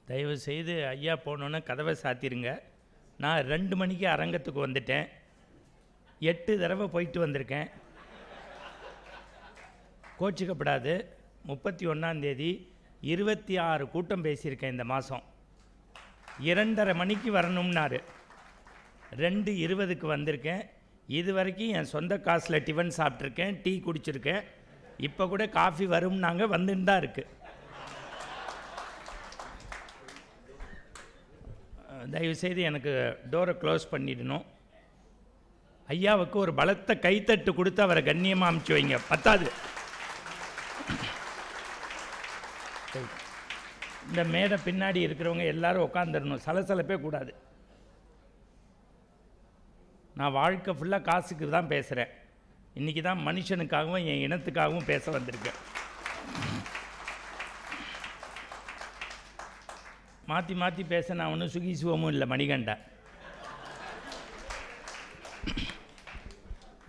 தயவுசெய்து ஐயா போனோன்னே கதவை சாத்திருங்க. நான் 2 மணிக்கு அரங்கத்துக்கு வந்துட்டேன். 8 தடவை போயிட்டு வந்திருக்கேன். கோச்சிக்கப்படாது. 31ஆம் தேதி 26 கூட்டம் பேசியிருக்கேன் இந்த மாதம். 2:30 மணிக்கு வரணும்னாரு. 2:20க்கு வந்திருக்கேன். இது வரைக்கும் என் சொந்த காசில் டிஃபன் சாப்பிட்ருக்கேன், டீ குடிச்சிருக்கேன். இப்போ கூட காஃபி வரும்னாங்க, வந்துன்னு தான் இருக்குது. தயவுசெய்து எனக்கு டோரை க்ளோஸ் பண்ணிடணும். ஐயாவுக்கு ஒரு பலத்த கைத்தட்டு கொடுத்து அவரை கண்ணியமாக அமுச்சு வைங்க. பத்தாது. இந்த மேடை பின்னாடி இருக்கிறவங்க எல்லாரும் உட்காந்துடணும். சலசலப்பே கூடாது. நான் வாழ்க்கை ஃபுல்லாக காசுக்கு தான் பேசுகிறேன். இன்றைக்கி தான் மனுஷனுக்காகவும் என் இனத்துக்காகவும் பேச வந்திருக்கேன். மாற்றி மாற்றி பேச நான் ஒன்றும் சுகிசுவமும் இல்லை. மணிகண்டா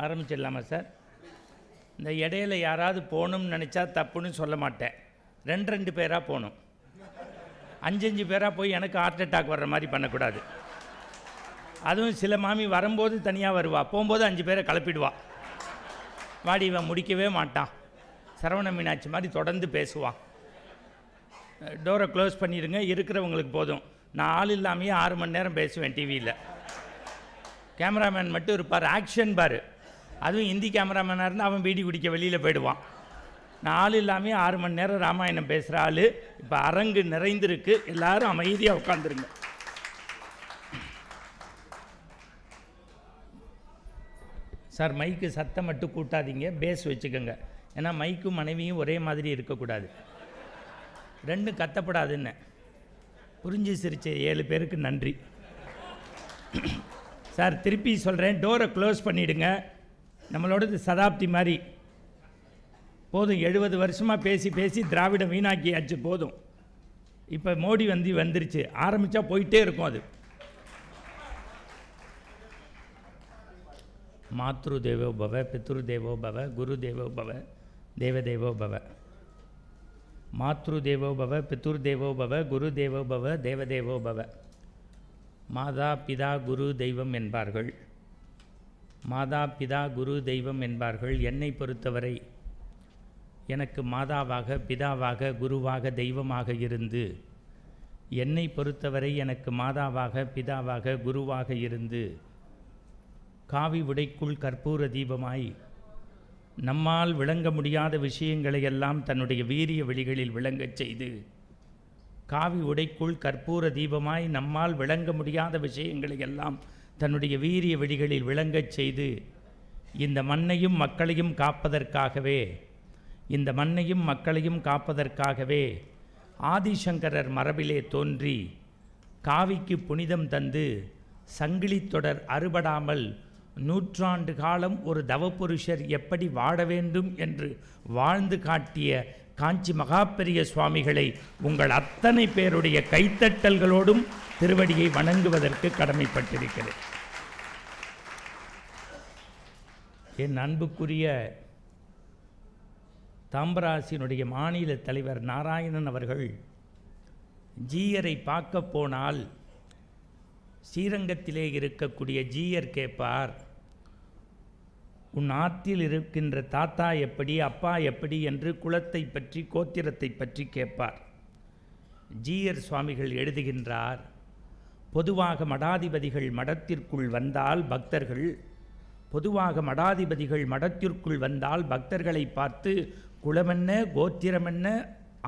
ஆரம்பிச்சிடலாமா சார்? இந்த இடையில யாராவது போகணும்னு நினச்சா தப்புன்னு சொல்ல மாட்டேன். 2 பேராக போகணும். 5 பேராக போய் எனக்கு ஹார்ட் அட்டாக் வர்ற மாதிரி பண்ணக்கூடாது. அதுவும் சில மாமி வரும்போது தனியாக வருவா, போகும்போது 5 பேரை கிளப்பிடுவா. வாடி இவன் முடிக்கவே மாட்டான், சரவண மீனாட்சி மாதிரி தொடர்ந்து பேசுவான். டோரை க்ளோஸ் பண்ணிடுங்க. இருக்கிறவங்களுக்கு போதும். நான் ஆள் இல்லாமையே 6 மணி நேரம் பேசுவேன் டிவியில். கேமராமேன் மட்டும் இருப்பார், ஆக்ஷன் பார். அதுவும் ஹிந்தி கேமராமேனாக இருந்தால் அவன் பீடி குடிக்க வெளியில் போயிடுவான். நான் ஆள் இல்லாமையே 6 மணி நேரம் ராமாயணம் பேசுகிற ஆள். இப்போ அரங்கு நிறைந்திருக்கு, எல்லோரும் அமைதியாக உட்காந்துருங்க. சார் மைக்கு சத்தம் மட்டும் கூட்டாதீங்க, பேஸ் வச்சுக்கோங்க. ஏன்னா மைக்கும் மனைவியும் ஒரே மாதிரி இருக்கக்கூடாது. 2 கத்தப்படாதுன்னு புரிஞ்சு சிரிச்ச 7 பேருக்கு நன்றி. சார் திருப்பி சொல்கிறேன், டோரை க்ளோஸ் பண்ணிவிடுங்க. நம்மளோடது சதாப்தி மாதிரி போதும். 70 வருஷமாக பேசி பேசி திராவிடம் வீணாக்கியாச்சு, போதும். இப்போ மோடி வந்துருச்சு, ஆரம்பித்தா போயிட்டே இருக்கும். அது மாத்ரு தேவோ பவ, பித்ரு தேவோ பவ, குரு தேவோ பவ, தேவதேவோ பவ. மாத்ரு தேவோ பவ, பித்ரு தேவோ பவ, குரு தேவோ பவ, தேவதேவோ பவ. மாதா பிதா குரு தெய்வம் என்பார்கள். மாதா பிதா குரு தெய்வம் என்பார்கள். என்னை பொறுத்தவரை எனக்கு மாதாவாக, பிதாவாக, குருவாக, தெய்வமாக இருந்து, என்னை பொறுத்தவரை எனக்கு மாதாவாக, பிதாவாக, குருவாக இருந்து, காவி உடைக்குள் கற்பூர தீபமாய் நம்மால் விளங்க முடியாத விஷயங்களை எல்லாம் தன்னுடைய வீரிய வெளிகளில் விளங்கச் செய்து, காவி உடைக்குள் கற்பூர தீபமாய் நம்மால் விளங்க முடியாத விஷயங்களை எல்லாம் தன்னுடைய வீரிய வெளிகளில் விளங்கச் செய்து, இந்த மண்ணையும் மக்களையும் காப்பதற்காகவே, இந்த மண்ணையும் மக்களையும் காப்பதற்காகவே ஆதிசங்கரர் மரபிலே தோன்றி காவிக்கு புனிதம் தந்து சங்கிலித் தொடர் அறுபடாமல் 100 ஆண்டு காலம் ஒரு தவப்புருஷர் எப்படி வாழ வேண்டும் என்று வாழ்ந்து காட்டிய காஞ்சி மகாபெரிய சுவாமிகளை உங்கள் அத்தனை பேருடைய கைத்தட்டல்களோடும் திருவடியை வணங்குவதற்கு கடமைப்பட்டிருக்கிறேன். என் அன்புக்குரிய தாம்பராசினுடைய மாநில தலைவர் நாராயணன் அவர்கள் ஜீயரை பார்க்க போனால் ஸ்ரீரங்கத்திலே இருக்கக்கூடிய ஜீயர் கேட்பார், உன் ஆற்றில் இருக்கின்ற தாத்தா எப்படி, அப்பா எப்படி என்று குலத்தை பற்றி, கோத்திரத்தை பற்றி கேட்பார். ஜீயர் சுவாமிகள் எழுதுகின்றார், பொதுவாக மடாதிபதிகள் மடத்திற்குள் வந்தால் பக்தர்கள், பொதுவாக மடாதிபதிகள் மடத்திற்குள் வந்தால் பக்தர்களை பார்த்து குலமென்ன, கோத்திரமென்ன,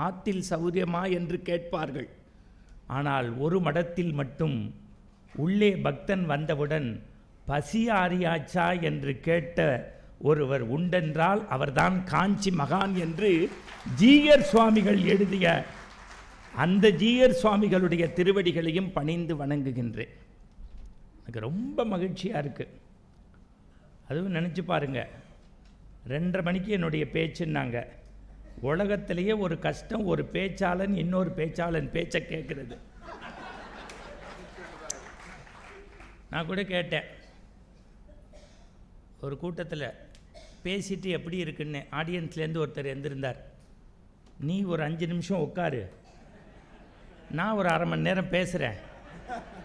ஆற்றில் சௌரியமா என்று கேட்பார்கள். ஆனால் ஒரு மடத்தில் மட்டும் உள்ளே பக்தன் வந்தவுடன் பசி ஆரியாச்சா என்று கேட்ட ஒருவர் உண்டென்றால் அவர்தான் காஞ்சி மகான் என்று ஜீயர் சுவாமிகள் எழுதிய அந்த ஜீயர் சுவாமிகளுடைய திருவடிகளையும் பணிந்து வணங்குகின்றேன். எனக்கு ரொம்ப மகிழ்ச்சியாக இருக்குது. அதுவும் நினச்சி பாருங்கள், 2:30 மணிக்கு என்னுடைய பேச்சுன்னாங்க. உலகத்திலேயே ஒரு கஷ்டம், ஒரு பேச்சாளன் இன்னொரு பேச்சாளன் பேச்சை கேட்குறது. நான் கூட கேட்டேன் ஒரு கூட்டத்தில், பேசிட்டு எப்படி இருக்குன்னு. ஆடியன்ஸ்லேருந்து ஒருத்தர் எழுந்திருந்தார், நீ ஒரு 5 நிமிஷம் உட்காரு, நான் ஒரு அரை மணி நேரம் பேசுகிறேன்,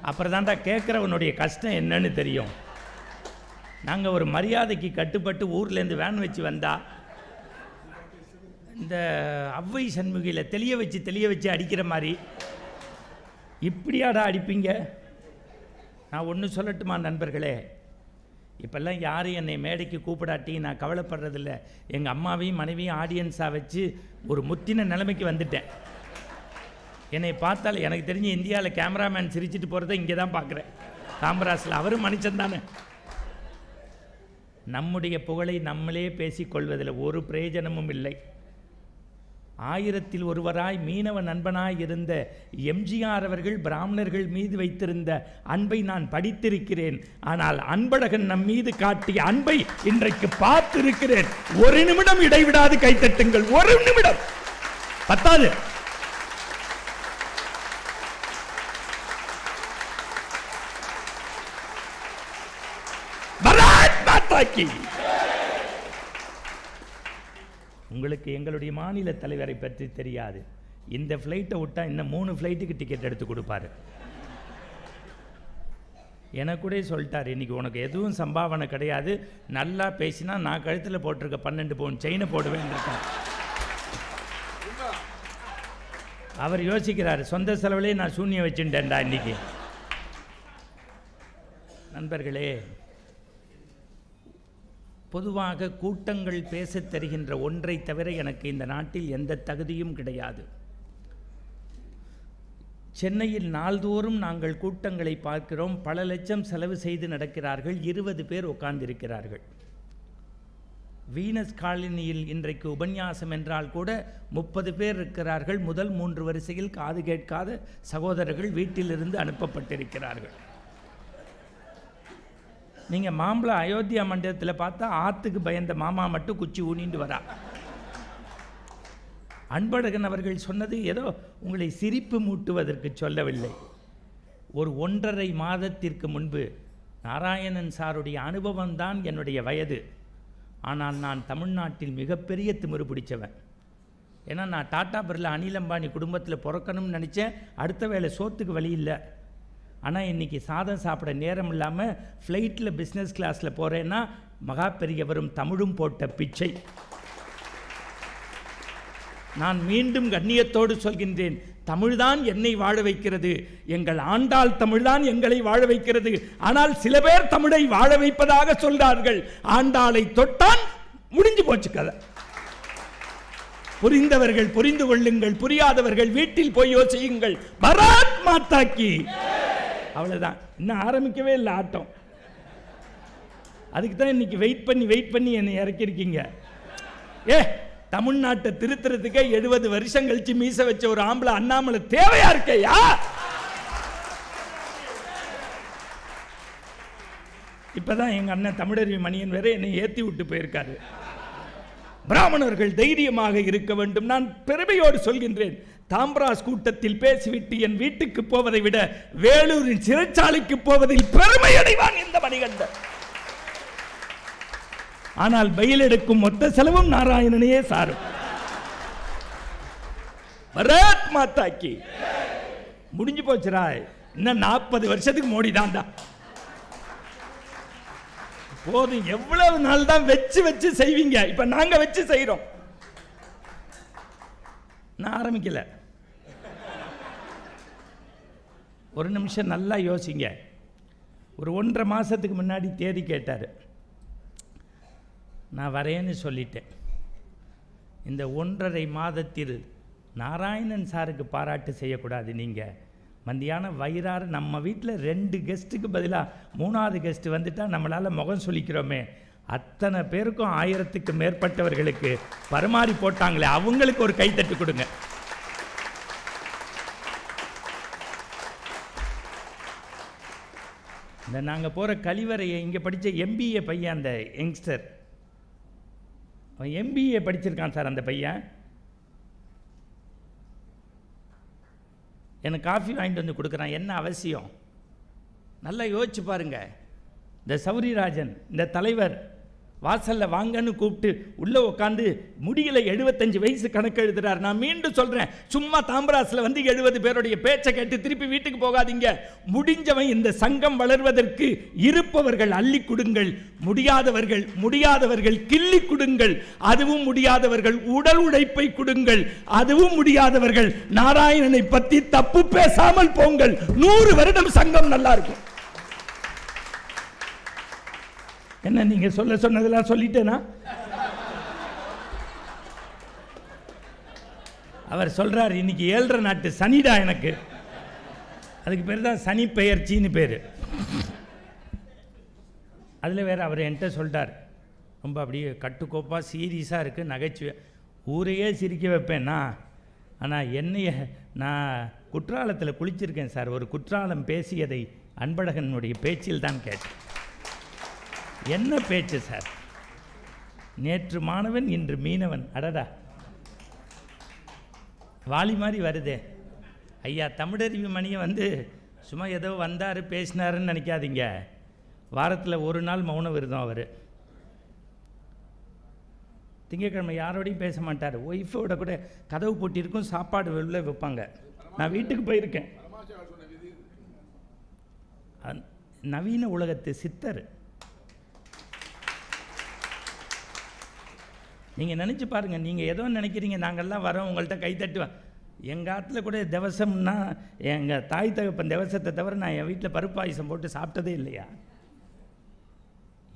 அப்புறம் தான்டா கேட்குறவனுடைய கஷ்டம் என்னன்னு தெரியும். நாங்கள் ஒரு மரியாதைக்கு கட்டுப்பட்டு ஊர்லேருந்து வேன் வச்சு வந்தால் இந்த அவ்வை சண்முகியில் தெளிய வச்சு அடிக்கிற மாதிரி இப்படியாடா அடிப்பீங்க? நான் ஒன்று சொல்லட்டுமா நண்பர்களே, இப்போல்லாம் யாரும் என்னை மேடைக்கு கூப்பிடாட்டி நான் கவலைப்படுறதில்ல. எங்கள் அம்மாவையும் மனைவியும் ஆடியன்ஸாக வச்சு ஒரு முத்தின நிலைமைக்கு வந்துட்டேன். என்னை பார்த்தால் எனக்கு தெரிஞ்சு இந்தியாவில் கேமராமேன் சிரிச்சிட்டு போகிறத இங்கே தான் பார்க்குறேன், தாம்பராசில். அவரும் மனுஷன் தானே. நம்முடைய புகழை நம்மளே பேசிக்கொள்வதில் ஒரு பிரயோஜனமும் இல்லை. 1000ல் ஒருவராய் மீனவ நண்பனாய் இருந்த எம்ஜிஆர் அவர்கள் பிராமணர்கள் மீது வைத்திருந்த அன்பை நான் படித்திருக்கிறேன். ஆனால் அன்பழகன் நம் மீது காட்டிய அன்பை இன்றைக்கு பார்த்திருக்கிறேன். ஒரு நிமிடம் இடைவிடாது கைத்தட்டுங்கள், ஒரு நிமிடம் பத்தாது. பாரத் மாதா கி. உங்களுக்கு எங்களுடைய மாநில தலைவரை பற்றி தெரியாது. இந்த ஃப்ளைட்டை விட்டால் இன்னும் 3 ஃப்ளைட்டுக்கு டிக்கெட் எடுத்து கொடுப்பாரு. எனக்கு கூட சொல்லிட்டார், இன்றைக்கி உனக்கு எதுவும் சம்பாவனை கிடையாது, நல்லா பேசினா நான் கழுத்தில் போட்டிருக்க 12 பவுன் செயினை போடுவேன் இருக்கேன். அவர் யோசிக்கிறார், சொந்த செலவிலே நான் சூன்யம் வச்சுட்டேன்டா இன்னைக்கு. நண்பர்களே, பொதுவாக கூட்டங்கள் பேசத் தருகின்ற ஒன்றை தவிர எனக்கு இந்த நாட்டில் எந்த தகுதியும் கிடையாது. சென்னையில் நாள்தோறும் நாங்கள் கூட்டங்களை பார்க்கிறோம். பல லட்சம் செலவு செய்து நடக்கிறார்கள். 20 பேர் உட்கார்ந்திருக்கிறார்கள். வீனஸ் காலனியில் இன்றைக்கு உபன்யாசம் என்றால் கூட 30 பேர் இருக்கிறார்கள். முதல் 3 வரிசையில் காது கேட்காத சகோதரர்கள் வீட்டிலிருந்து அனுப்பப்பட்டிருக்கிறார்கள். நீங்கள் மாம்பழம் அயோத்தியா மண்டலத்தில் பார்த்தா ஆற்றுக்கு பயந்த மாமா மட்டும் குச்சி ஊனிண்டு வரா. அன்பழகன் அவர்கள் சொன்னது ஏதோ உங்களை சிரிப்பு மூட்டுவதற்கு சொல்லவில்லை. ஒரு 1.5 மாதத்திற்கு முன்பு நாராயணன் சாருடைய அனுபவம்தான் என்னுடைய வயது. ஆனால் நான் தமிழ்நாட்டில் மிகப்பெரிய திமிரு பிடிச்சவன். ஏன்னா நான் டாடா பிர்லா அனில் அம்பானி குடும்பத்தில் பிறக்கணும்னு நினச்சேன். அடுத்த வேளை சோத்துக்கு வழி இல்லை. ஆனால் இன்றைக்கி சாதம் சாப்பிட நேரம் இல்லாமல் ஃப்ளைட்டில் பிஸ்னஸ் கிளாஸில் போகிறேன்னா மகா பெரியவரும் தமிழும் போட்ட பிச்சை. நான் மீண்டும் கண்ணியத்தோடு சொல்கின்றேன், தமிழ்தான் என்னை வாழ வைக்கிறது. எங்கள் ஆண்டாள் தமிழ்தான் எங்களை வாழ வைக்கிறது. ஆனால் சில பேர் தமிழை வாழ வைப்பதாக சொல்கிறார்கள். ஆண்டாளை தொட்டான் முடிஞ்சு போச்சு கதை. புரிந்தவர்கள் புரிந்து கொள்ளுங்கள், புரியாதவர்கள் வீட்டில் போய் யோசியுங்கள். பாரத் மாதா கி. அவ்வளோதான், இன்னும் ஆரம்பிக்கவே இல்லை ஆட்டம். அதுக்கு தான் இன்னைக்கு வெயிட் பண்ணி என்னை இறக்கிருக்கீங்க. தமிழ்நாட்டை திருத்துறதுக்கே 70 வருஷம் கழிச்சு மீச வச்ச ஒரு ஆம்பளை அண்ணாமலை தேவையா இருக்கையா? இப்பதான் எங்க அண்ணன் தமிழறிவி மணியன் வேற என்னை ஏத்தி விட்டு போயிருக்காரு. பிராமணர்கள் தைரியமாக இருக்க வேண்டும். நான் பெருமையோடு சொல்கின்றேன், தாம்பராஸ் கூட்டத்தில் பேசிவிட்டு என் வீட்டுக்கு போவதை விட வேலூரின் சிறைச்சாலைக்கு போவதில் பெருமை அடைவான் இந்த மணிகண்டன். ஆனால் பயில் எடுக்கும் மொத்த செலவும் நாராயணனையே சாரும். பாரத் மாதா கி. முடிஞ்சு போச்சுரா. இன்னும் 40 வருஷத்துக்கு மோடி தான்டா. போதும். எவ்வளவு நாள் தான் வச்சு செய்வீங்க? இப்ப நாங்க வச்சு செய்யறோம். நான் ஆரம்பிக்கல. ஒரு நிமிஷம் நல்லா யோசிங்க. ஒரு 1.5 மாசத்துக்கு முன்னாடி தேதி கேட்டார். நான் வரேன்னு சொல்லிட்டேன். இந்த 1.5 மாதத்தில் நாராயணன் சாருக்கு பாராட்டு செய்யக்கூடாது. நீங்கள் மத்தியானம் வயிறாறு நம்ம வீட்டில் 2 கெஸ்ட்டுக்கு பதிலாக 3ஆவது கெஸ்ட்டு வந்துட்டால் நம்மளால் முகம் சொல்லிக்கிறோமே, அத்தனை பேருக்கும் 1000க்கு மேற்பட்டவர்களுக்கு பரிமாறி போட்டாங்களே, அவங்களுக்கு ஒரு கைத்தட்டு கொடுங்க. இந்த நாங்கள் போகிற கழிவறையை இங்கே படித்த MBA பையன், அந்த யங்ஸ்டர், அவன் MBA படிச்சிருக்கான் சார். அந்த பையன் எனக்கு காஃபி வாங்கிட்டு வந்து கொடுக்குறான். என்ன அவசியம்? நல்லா யோசிச்சு பாருங்க. இந்த சௌரிராஜன், இந்த தலைவர், வாசலில் வாங்கன்னு கூப்பிட்டு உள்ளே உட்காந்து முடியல 75 வயசு கணக்கு எழுதுறாரு. நான் மீண்டும் சொல்கிறேன், சும்மா தாம்பராசில் வந்து 70 பேருடைய பேச்சை கேட்டு திருப்பி வீட்டுக்கு போகாதீங்க. முடிஞ்சவன் இந்த சங்கம் வளர்வதற்கு இருப்பவர்கள் அள்ளி கொடுங்கள், முடியாதவர்கள் கிள்ளி கொடுங்கள், அதுவும் முடியாதவர்கள் உடல் உழைப்பை கொடுங்கள், அதுவும் முடியாதவர்கள் நாராயணனை பற்றி தப்பு பேசாமல் போங்கள். 100 வருடம் சங்கம் நல்லா இருக்கும். என்ன நீங்க சொன்னதெல்லாம் சொல்லிட்டேனா? அவர் சொல்றார், இன்னைக்கு 7.5 நாட்டு சனிடா எனக்கு. அதுக்கு பேர் தான் சனி பெயர்ச்சின்னு பேர். அதில் வேற அவர் என்கிட்ட சொல்லிட்டார், ரொம்ப அப்படியே கட்டுக்கோப்பாக சீரியஸாக இருக்குது, நகைச்சுவை, ஊரையே சிரிக்க வைப்பேன்னா. ஆனால் என்னைய நான் குற்றாலத்தில் குளிச்சிருக்கேன் சார். ஒரு குற்றாலம் பேசியதை அன்பழகனுடைய பேச்சில் தான் கேட்டேன். என்ன பேச்சு சார்! நேற்று மாணவன் இன்று மீனவன். அடடா, வாலி மாதிரி வருதே. ஐயா தமிழறிவு மணியை வந்து சும்மா ஏதோ வந்தார் பேசினாருன்னு நினைக்காதீங்க. வாரத்தில் ஒரு நாள் மௌன விரதம் அவர். திங்கட்கிழமை யாரோடையும் பேச மாட்டார். ஒய்ஃபோட கூட கதவு போட்டிருக்கும், சாப்பாடு வெளில வைப்பாங்க. நான் வீட்டுக்கு போயிருக்கேன். நவீன உலகத்து சித்தர். நீங்கள் நினச்சி பாருங்கள், நீங்கள் ஏதோ நினைக்கிறீங்க நாங்கள்லாம் வரோம் உங்கள்கிட்ட கை தட்டுவேன். எங்கள் ஆற்றுல கூட திவசம்னா எங்கள் தாய் தகப்பன் திவசத்தை தவிர நான் என் வீட்டில் பருப்பு பாயசம் போட்டு சாப்பிட்டதே இல்லையா?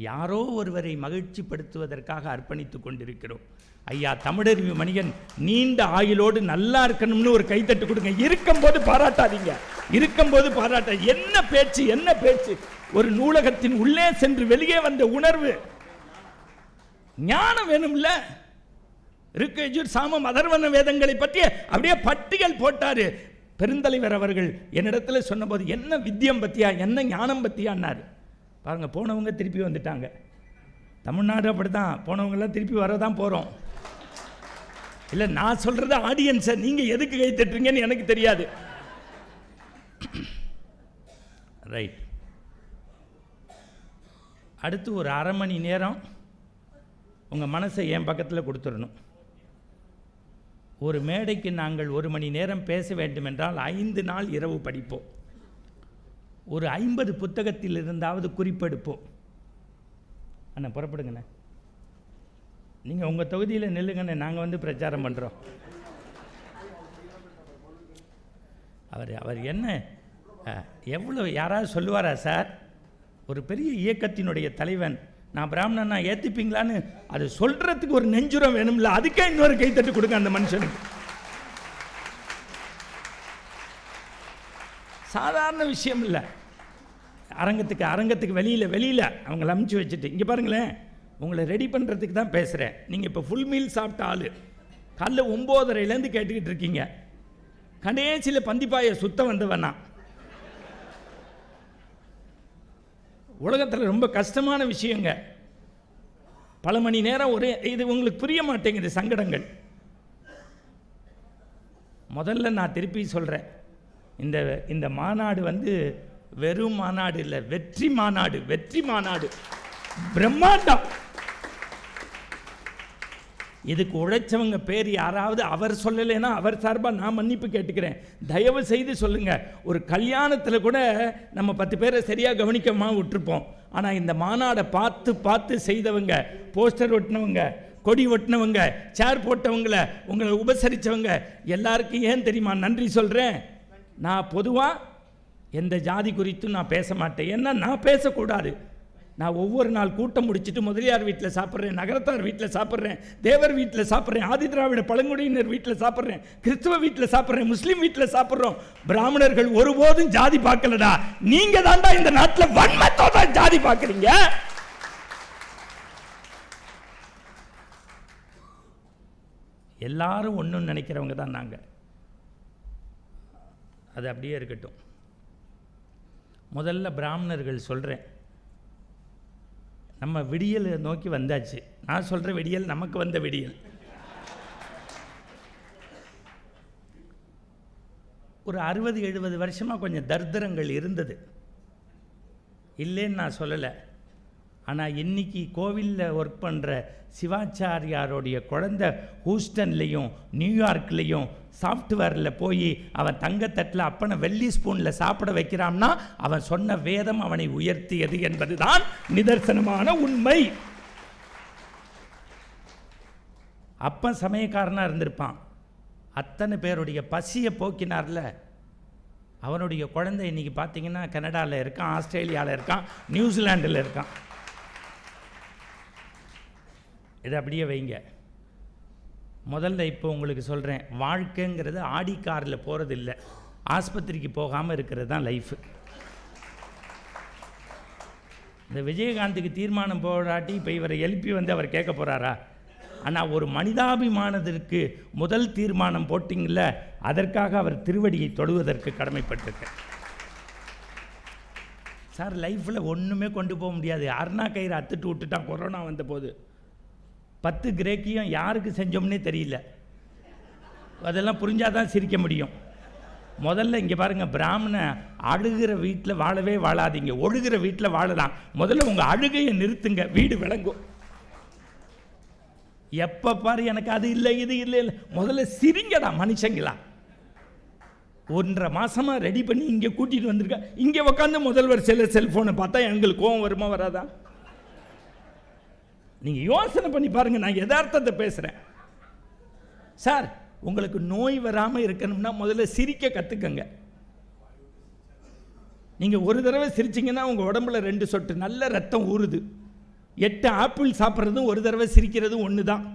யாரோ ஒருவரை மகிழ்ச்சிப்படுத்துவதற்காக அர்ப்பணித்து கொண்டிருக்கிறோம். ஐயா தமிழறிவு மணியன் நீண்ட ஆயுளோடு நல்லா இருக்கணும்னு ஒரு கைத்தட்டு கொடுங்க. இருக்கும்போது பாராட்டாதீங்க, இருக்கும்போது பாராட்ட. என்ன பேச்சு, என்ன பேச்சு! ஒரு நூலகத்தின் உள்ளே சென்று வெளியே வந்த உணர்வு, ஞானம் வேணும்ல. ருக்கு சாமம் அதர்வன வேதங்களை பற்றி அப்படியே பட்டியல் போட்டாரு பெருந்தலைவர் அவர்கள். என்னிடத்துல சொன்னபோது என்ன வித்தியம் பத்தியா, என்ன ஞானம் பத்தியான்னாரு. பாருங்க, போனவங்க திருப்பி வந்துட்டாங்க. தமிழ்நாடு அப்படித்தான், போனவங்கெல்லாம் திருப்பி வரதான் போகிறோம். இல்லை, நான் சொல்கிறது ஆடியன்ஸை நீங்கள் எதுக்கு கை தட்டுறீங்கன்னு எனக்கு தெரியாது. ரைட். அடுத்து ஒரு அரை மணி நேரம் உங்கள் மனசை என் பக்கத்தில் கொடுத்துடணும். ஒரு மேடைக்கு நாங்கள் 1 மணி நேரம் பேச வேண்டுமென்றால் 5 நாள் இரவு படிப்போம். ஒரு 50 புத்தகத்தில் இருந்தாவது குறிப்பெடுப்போம். அண்ணா புறப்படுங்கண்ணே, நீங்கள் உங்கள் தொகுதியில் நில்லுங்கண்ணே, நாங்கள் வந்து பிரச்சாரம் பண்ணுறோம். அவர் என்ன எவ்வளோ யாராவது சொல்லுவாரா சார்? ஒரு பெரிய இயக்கத்தினுடைய தலைவன், நான் பிராமணன், நான் ஏற்றுப்பீங்களான்னு அது சொல்கிறதுக்கு ஒரு நெஞ்சுரம் வேணும்ல. அதுக்கே இன்னொரு கைத்தட்டு கொடுங்க அந்த மனுஷனுக்கு. சாதாரண விஷயம் இல்லை. அரங்கத்துக்கு வெளியில் அவங்கள அமுச்சு வச்சுட்டு, இங்கே பாருங்களேன், உங்களை ரெடி பண்ணுறதுக்கு தான் பேசுகிறேன். நீங்கள் இப்போ ஃபுல் மீல் சாப்பிட்ட ஆள், காலைல 9:30 கேட்டுக்கிட்டு இருக்கீங்க. கடைசியில் பந்திப்பாயை சுத்த வந்தவனா. உலகத்தில் ரொம்ப கஷ்டமான விஷயங்க. பல மணி நேரம் ஒரே இது உங்களுக்கு புரிய மாட்டேங்குது சங்கடங்கள். முதல்ல நான் திருப்பி சொல்கிறேன், இந்த மாநாடு வந்து வெறும் மாநாடு இல்லை, வெற்றி மாநாடு, பிரம்மாண்டம். இதுக்கு உழைச்சவங்க பேர் யாராவது அவர் சொல்லலைன்னா அவர் சார்பாக நான் மன்னிப்பு கேட்டுக்கிறேன். தயவு செய்து சொல்லுங்க. ஒரு கல்யாணத்தில் கூட நம்ம 10 பேரை சரியாக கவனிக்கமா விட்டுருப்போம். ஆனால் இந்த மாநாடை பார்த்து செய்தவங்க, போஸ்டர் ஒட்டினவங்க, கொடி ஒட்டினவங்க, சேர் போட்டவங்கள, உங்களை உபசரித்தவங்க எல்லாருக்கும் ஏன் தெரியுமா நன்றி சொல்கிறேன்? நான் பொதுவாக எந்த ஜாதி குறித்தும் நான் பேச மாட்டேன். ஏன்னா நான் பேசக்கூடாது. நான் ஒவ்வொரு நாள் கூட்டம் முடிச்சுட்டு முதலியார் வீட்டில் சாப்பிட்றேன், நகரத்தார் வீட்டில் சாப்பிட்றேன், தேவர் வீட்டில் சாப்பிட்றேன், ஆதி திராவிட பழங்குடியினர் வீட்டில் சாப்பிட்றேன், கிறிஸ்தவ வீட்டில் சாப்பிட்றேன், முஸ்லீம் வீட்டில் சாப்பிட்றோம். பிராமணர்கள் ஒருபோதும் ஜாதி பார்க்கலடா. நீங்க தாண்டா இந்த நாட்டில் வன்மத்தோட ஜாதி பார்க்குறீங்க. எல்லாரும் ஒன்றும் நினைக்கிறவங்க தான் நாங்கள். அது அப்படியே இருக்கட்டும். முதல்ல பிராமணர்கள் சொல்கிறேன், நம்ம விடியலை நோக்கி வந்தாச்சு. நான் சொல்கிற விடியல் நமக்கு வந்த விடியல். ஒரு 60-70 வருஷமாக கொஞ்சம் தர்தரங்கள் இருந்தது, இல்லைன்னு நான் சொல்லலை. ஆனால் இன்னைக்கு கோவிலில் ஒர்க் பண்ணுற சிவாச்சாரியாரோடைய குழந்தை ஹூஸ்டன்லேயும் நியூயார்க்லேயும் சாஃப்ட்வேரில் போய் அவன் தங்கத்தட்டில் அப்பனை வெள்ளி ஸ்பூனில் சாப்பிட வைக்கிறான்னா அவன் சொன்ன வேதம் அவனை உயர்த்தியது என்பதுதான் நிதர்சனமான உண்மை. அப்பன் சமயக்காரனாக இருந்திருப்பான், அத்தனை பேருடைய பசியை போக்கினார்ல. அவனுடைய குழந்தை இன்றைக்கி பார்த்தீங்கன்னா கனடாவில் இருக்கான், ஆஸ்திரேலியாவில் இருக்கான், நியூசிலாண்டில் இருக்கான். இதை அப்படியே வைங்க. முதல்ல இப்போ உங்களுக்கு சொல்கிறேன், வாழ்க்கைங்கிறது ஆடி காரில் போகிறது இல்லை, ஆஸ்பத்திரிக்கு போகாமல் இருக்கிறது தான் லைஃபு. இந்த விஜயகாந்துக்கு தீர்மானம் போராட்டி இப்போ இவரை எழுப்பி வந்து அவர் கேட்க போகிறாரா? ஆனால் ஒரு மனிதாபிமானத்திற்கு முதல் தீர்மானம் போட்டிங்கள, அதற்காக அவர் திருவடியை தொடுவதற்கு கடமைப்பட்டிருக்க. சார் லைஃப்பில் ஒன்றுமே கொண்டு போக முடியாது. அருணா கயிறு அத்துட்டு விட்டுட்டான் கொரோனா வந்த போது. 10 கிரேக்கியும் யாருக்கு செஞ்சோம்னே தெரியல. அதெல்லாம் புரிஞ்சாதான் சிரிக்க முடியும். முதல்ல இங்கே பாருங்கள், பிராமண அழுகிற வீட்டில் வாழவே வாழாதீங்க, ஒழுகிற வீட்டில் வாழலாம். முதல்ல உங்கள் அழுகையை நிறுத்துங்க, வீடு விளங்கும். எப்போ பாரு எனக்கு அது இல்லை இது இல்லை இல்லை, முதல்ல சிரிங்கடா மனுஷங்களா. 1.5 மாதமாக ரெடி பண்ணி இங்கே கூட்டிகிட்டு வந்திருக்கா. இங்கே உட்காந்து முதல்வர் செல்ஃபோனை பார்த்தா எங்களுக்கு கோவம் வருமா வராதா? நீங்கள் யோசனை பண்ணி பாருங்கள், நான் யதார்த்தத்தை பேசுகிறேன். சார் உங்களுக்கு நோய் வராமல் இருக்கணும்னா முதல்ல சிரிக்க கற்றுக்கங்க. நீங்கள் ஒரு தடவை சிரிச்சிங்கன்னா உங்கள் உடம்புல 2 சொட்டு நல்ல ரத்தம் ஊறுது. 8 ஆப்பிள் சாப்பிட்றதும் ஒரு தடவை சிரிக்கிறதும் ஒன்று தான்.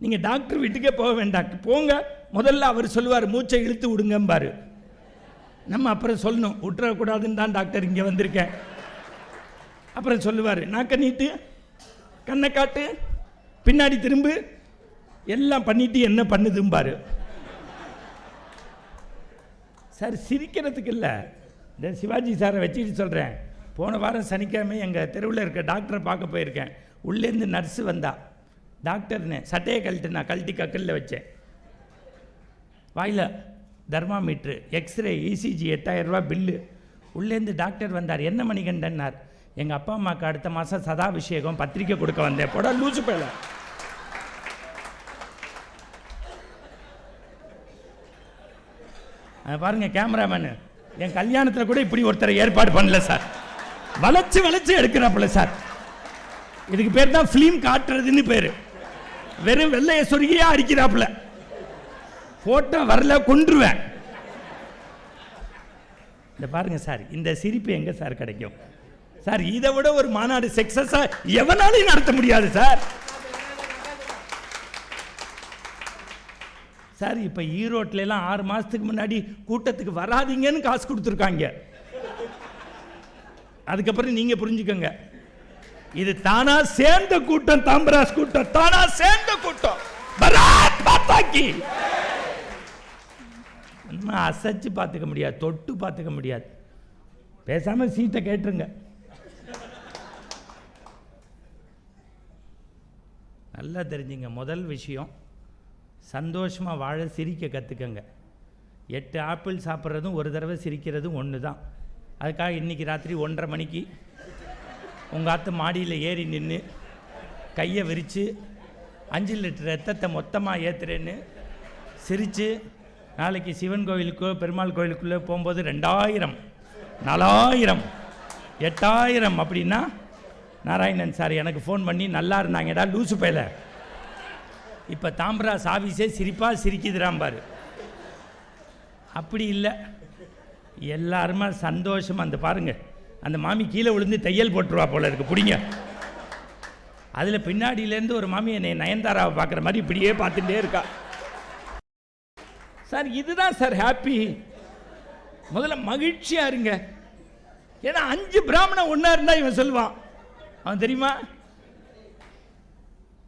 நீங்கள் டாக்டர் வீட்டுக்கே போக வேண்டாம், போங்க. முதல்ல அவர் சொல்லுவார் மூச்சை இழுத்து விடுங்கம்பாரு. நம்ம அப்புறம் சொல்லணும் விட்டுறக்கூடாதுன்னு தான் டாக்டர் இங்கே வந்திருக்கேன். அப்புறம் சொல்லுவார் நாக்க நீட்டு, கண்ணை காட்டு, பின்னாடி திரும்பு, எல்லாம் பண்ணிட்டு என்ன பண்ணுதும்பாரு. சார் சிரிக்கிறதுக்கு இல்லை, இந்த சிவாஜி சாரை வச்சுட்டு சொல்கிறேன். போன வாரம் சனிக்கிழமை எங்கள் தெருவில் இருக்க டாக்டரை பார்க்க போயிருக்கேன். உள்ளேருந்து நர்ஸு வந்தா. டாக்டர்னு சட்டையை கழட்டு, நான் கழட்டி கக்கலில் வச்சேன். வாயில் தர்மாமீட்ரு, எக்ஸ்ரே, இசிஜி, 8000 ரூபா பில்லு. உள்ளேருந்து டாக்டர் வந்தார். என்ன மணிகண்டன்னார்? எங்கள் அப்பா அம்மாவுக்கு அடுத்த மாதம் சதாபிஷேகம், பத்திரிக்கை கொடுக்க வந்தேன். போடா லூசு பேல. பாருங்க கேமராமேனு, என் கல்யாணத்தில் கூட இப்படி ஒருத்தரை ஏற்பாடு பண்ணல சார். வளைச்சு வளைச்சு எடுக்கிறாப்புல சார். இதுக்கு பேர் தான் ஃபிலிம் காட்டுறதுன்னு பேர். வெறும் வெள்ளைய சொருகியா அடிக்கிறாப்புல. போட்டோ வரல கொன்றுவேன். இந்த பாருங்க சார், இந்த சிரிப்பு எங்க சார் கிடைக்கும் சார்? இதை விட ஒரு மாநாடு சக்சஸா எவனாலையும் நடத்த முடியாது சார். சார் இப்ப ஈரோட்ல எல்லாம் 6 மாசத்துக்கு முன்னாடி கூட்டத்துக்கு வராதீங்கன்னு காசு கொடுத்துருக்காங்க. அதுக்கப்புறம் நீங்க புரிஞ்சுக்கோங்க, இது தானா சேர்ந்த கூட்டம், தாம்பராஸ் கூட்டம், தானா சேர்ந்த கூட்டம். பராத் மாதா கி. அசைச்சு பார்த்துக்க முடியாது, தொட்டு பார்த்துக்க முடியாது. பேசாம சீட்டை கேட்டுருங்க. நல்லா தெரிஞ்சுங்க. முதல் விஷயம், சந்தோஷமாக வாழ சிரிக்க கற்றுக்கங்க. 8 ஆப்பிள் சாப்பிட்றதும் ஒரு தடவை சிரிக்கிறதும் ஒன்று தான். அதுக்காக இன்றைக்கி ராத்திரி 1:30 மணிக்கு உங்கள் ஆற்று மாடியில் ஏறி நின்று கையை விரித்து 5 லிட்டர் ரத்தத்தை மொத்தமாக ஏற்றுறேன்னு சிரித்து, நாளைக்கு சிவன் கோவிலுக்கோ பெருமாள் கோவிலுக்குள்ளே போகும்போது 2000, 4000, 8000 அப்படின்னா, நாராயணன் சார் எனக்கு ஃபோன் பண்ணி நல்லா இருந்தாங்கடா லூசு பையில, இப்போ தாம்பராஸ் ஆஃபீஸே சிரிப்பாக சிரிக்குதுறாம்பார். அப்படி இல்லை, எல்லாருமே சந்தோஷமாக. அந்த பாருங்கள், அந்த மாமி கீழே விழுந்து தையல் போட்டுருவா போல இருக்கு, பிடிங்க. அதில் பின்னாடியிலேருந்து ஒரு மாமி என்னை நயன்தாராவை பார்க்குற மாதிரி இப்படியே பார்த்துட்டே இருக்கா. சார் இதுதான் சார் ஹாப்பி. முதல்ல மகிழ்ச்சியாக இருங்க. ஏன்னா 5 பிராமணன் ஒன்றா இருந்தால் இவன் சொல்லுவான், அவன் தெரியுமா,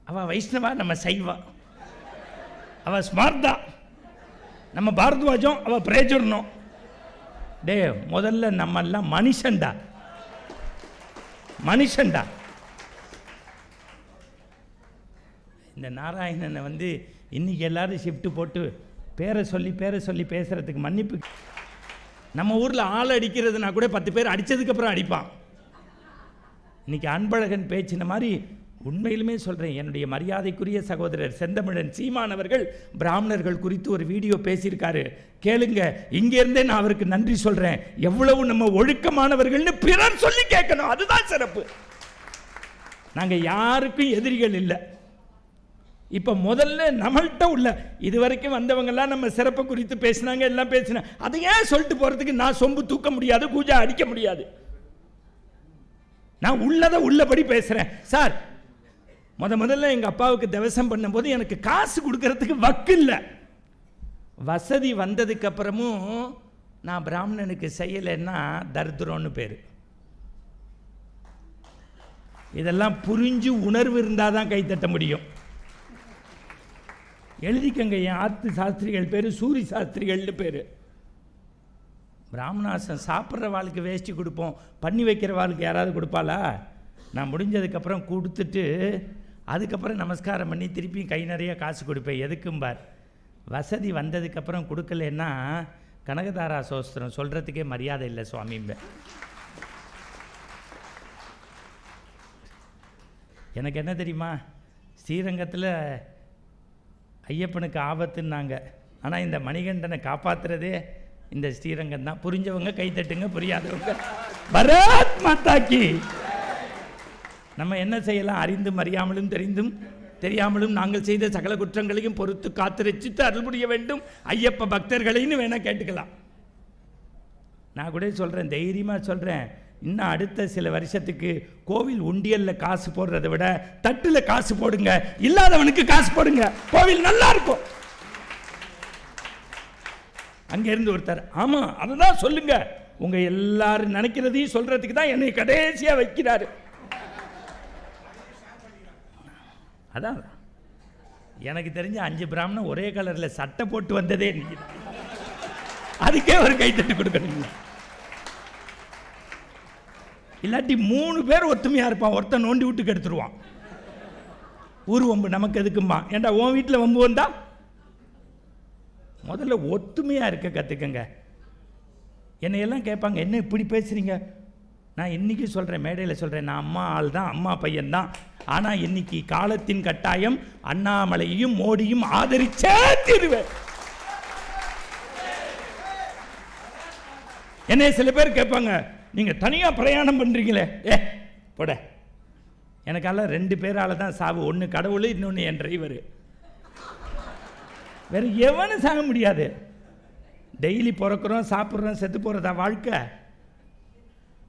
அவள் வைஷ்ணவா நம்ம சைவா, அவள் ஸ்மார்த்தா நம்ம பாரத்வாஜம், அவள் பிரேஜர்னோம். டே முதல்ல நம்மெல்லாம் மனுஷன்டா, மனுஷன்டா. இந்த நாராயணனை வந்து இன்னைக்கு எல்லாரும் ஷிஃப்ட் போட்டு பேரை சொல்லி பேசுறதுக்கு மன்னிப்பு. நம்ம ஊரில் ஆள் அடிக்கிறதுனா கூட 10 பேர் அடித்ததுக்கப்புறம் அடிப்பான். இன்றைக்கி அன்பழகன் பேச்சின மாதிரி உண்மையிலுமே சொல்கிறேன், என்னுடைய மரியாதைக்குரிய சகோதரர் செந்தமிழன் சீமானவர்கள் பிராமணர்கள் குறித்து ஒரு வீடியோ பேசியிருக்காரு, கேளுங்க. இங்கேருந்தே நான் அவருக்கு நன்றி சொல்கிறேன். எவ்வளவு நம்ம ஒழுக்கமானவர்கள்னு பிறர் சொல்லி கேட்கணும், அதுதான் சிறப்பு. நாங்கள் யாருக்கும் எதிரிகள் இல்லை. இப்போ முதல்ல நம்மள்கிட்ட உள்ள இதுவரைக்கும் வந்தவங்கெல்லாம் நம்ம சிறப்பை குறித்து பேசினாங்க, எல்லாம் பேசினாங்க. அதை ஏன் சொல்லிட்டு போகிறதுக்கு நான் சொம்பு தூக்க முடியாது, கூஜா அடிக்க முடியாது. நான் உள்ளதை உள்ளபடி பேசுகிறேன். சார், முதல்ல எங்கள் அப்பாவுக்கு தவசம் பண்ணும்போது எனக்கு காசு கொடுக்கறதுக்கு வக்கு இல்லை. வசதி வந்ததுக்கு அப்புறமும் நான் பிராமணனுக்கு செய்யலைன்னா தரித்திரம்னு பேர். இதெல்லாம் புரிஞ்சு உணர்வு இருந்தால் தான் கைத்தட்ட முடியும். எழுதிக்கங்க, என் ஆத்து சாஸ்திரிகள் பேர் சூரி சாஸ்திரிகள்னு பேர். பிராமணாசம் சாப்பிட்ற வாழ்க்கை வேஷ்டி கொடுப்போம், பண்ணி வைக்கிற வாழ்க்கை யாராவது கொடுப்பாளா? நான் முடிஞ்சதுக்கப்புறம் கொடுத்துட்டு அதுக்கப்புறம் நமஸ்காரம் பண்ணி திருப்பி கை நிறைய காசு கொடுப்பேன். எதுக்கும்பார், வசதி வந்ததுக்கப்புறம் கொடுக்கலன்னா கனகதாரா சோஸ்திரம் சொல்கிறதுக்கே மரியாதை இல்லை சுவாமிம்ப. எனக்கு என்ன தெரியுமா, ஸ்ரீரங்கத்தில் ஐயப்பனுக்கு ஆபத்துன்னாங்க, ஆனால் இந்த மணிகண்டனை காப்பாற்றுறதே இந்த ஸ்ரீரங்கம் தான். புரிஞ்சவங்க கைத்தட்டுங்க, புரியாதவங்க பரத் மாதாக்கி. நம்ம என்ன செய்யலாம், அறிந்தும் அறியாமலும் தெரிந்தும் தெரியாமலும் நாங்கள் செய்த சகல குற்றங்களையும் பொறுத்து காத்து ரட்சித்து அருள் புரிய வேண்டும் ஐயப்ப பக்தர்களைன்னு வேணா கேட்டுக்கலாம். நான் கூட சொல்கிறேன், தைரியமாக சொல்கிறேன், இன்னும் அடுத்த சில வருஷத்துக்கு கோவில் உண்டியலில் காசு போடுறதை விட தட்டில் காசு போடுங்க, இல்லாதவனுக்கு காசு போடுங்க, கோவில் நல்லா இருக்கும். அங்கேருந்து ஒருத்தர், ஆமாம் அதுதான் சொல்லுங்க, உங்கள் எல்லாரும் நினைக்கிறதையும் சொல்கிறதுக்கு தான் என்னை கடைசியாக வைக்கிறாரு. அதான் எனக்கு தெரிஞ்ச 5 பிராமணன் ஒரே கலரில் சட்டை போட்டு வந்ததே இன்னைக்கு. அதுக்கே ஒரு கைத்தட்டு கொடுக்கணும். இல்லாட்டி 3 பேர் ஒத்துமையாக இருப்பான், ஒருத்தன் நோண்டி விட்டு கெடுத்துருவான். ஊர் வம்பு நமக்கு எதுக்குமா? ஏண்டா உன் வீட்டில் வம்பு வந்தா? முதல்ல ஒத்துமையாக இருக்க கற்றுக்கங்க. என்னையெல்லாம் கேட்பாங்க, என்ன இப்படி பேசுகிறீங்க? நான் இன்றைக்கி சொல்கிறேன், மேடையில் சொல்கிறேன், நான் அம்மா ஆள் தான், அம்மா பையன்தான். ஆனால் இன்னைக்கு காலத்தின் கட்டாயம் அண்ணாமலையும் மோடியும் ஆதரிச்சே தீருவேன். என்னை சில பேர் கேட்பாங்க, நீங்கள் தனியாக பிரயாணம் பண்ணுறீங்களே, போட. எனக்கால 2 பேரால் தான் சாவு, ஒன்று கடவுள், இன்னொன்று என் டிரைவர். வேறு எவனும் சாக முடியாது. டெய்லி பிறக்கிறோம், சாப்பிட்றோம், செத்து போகிறதா வாழ்க்கை?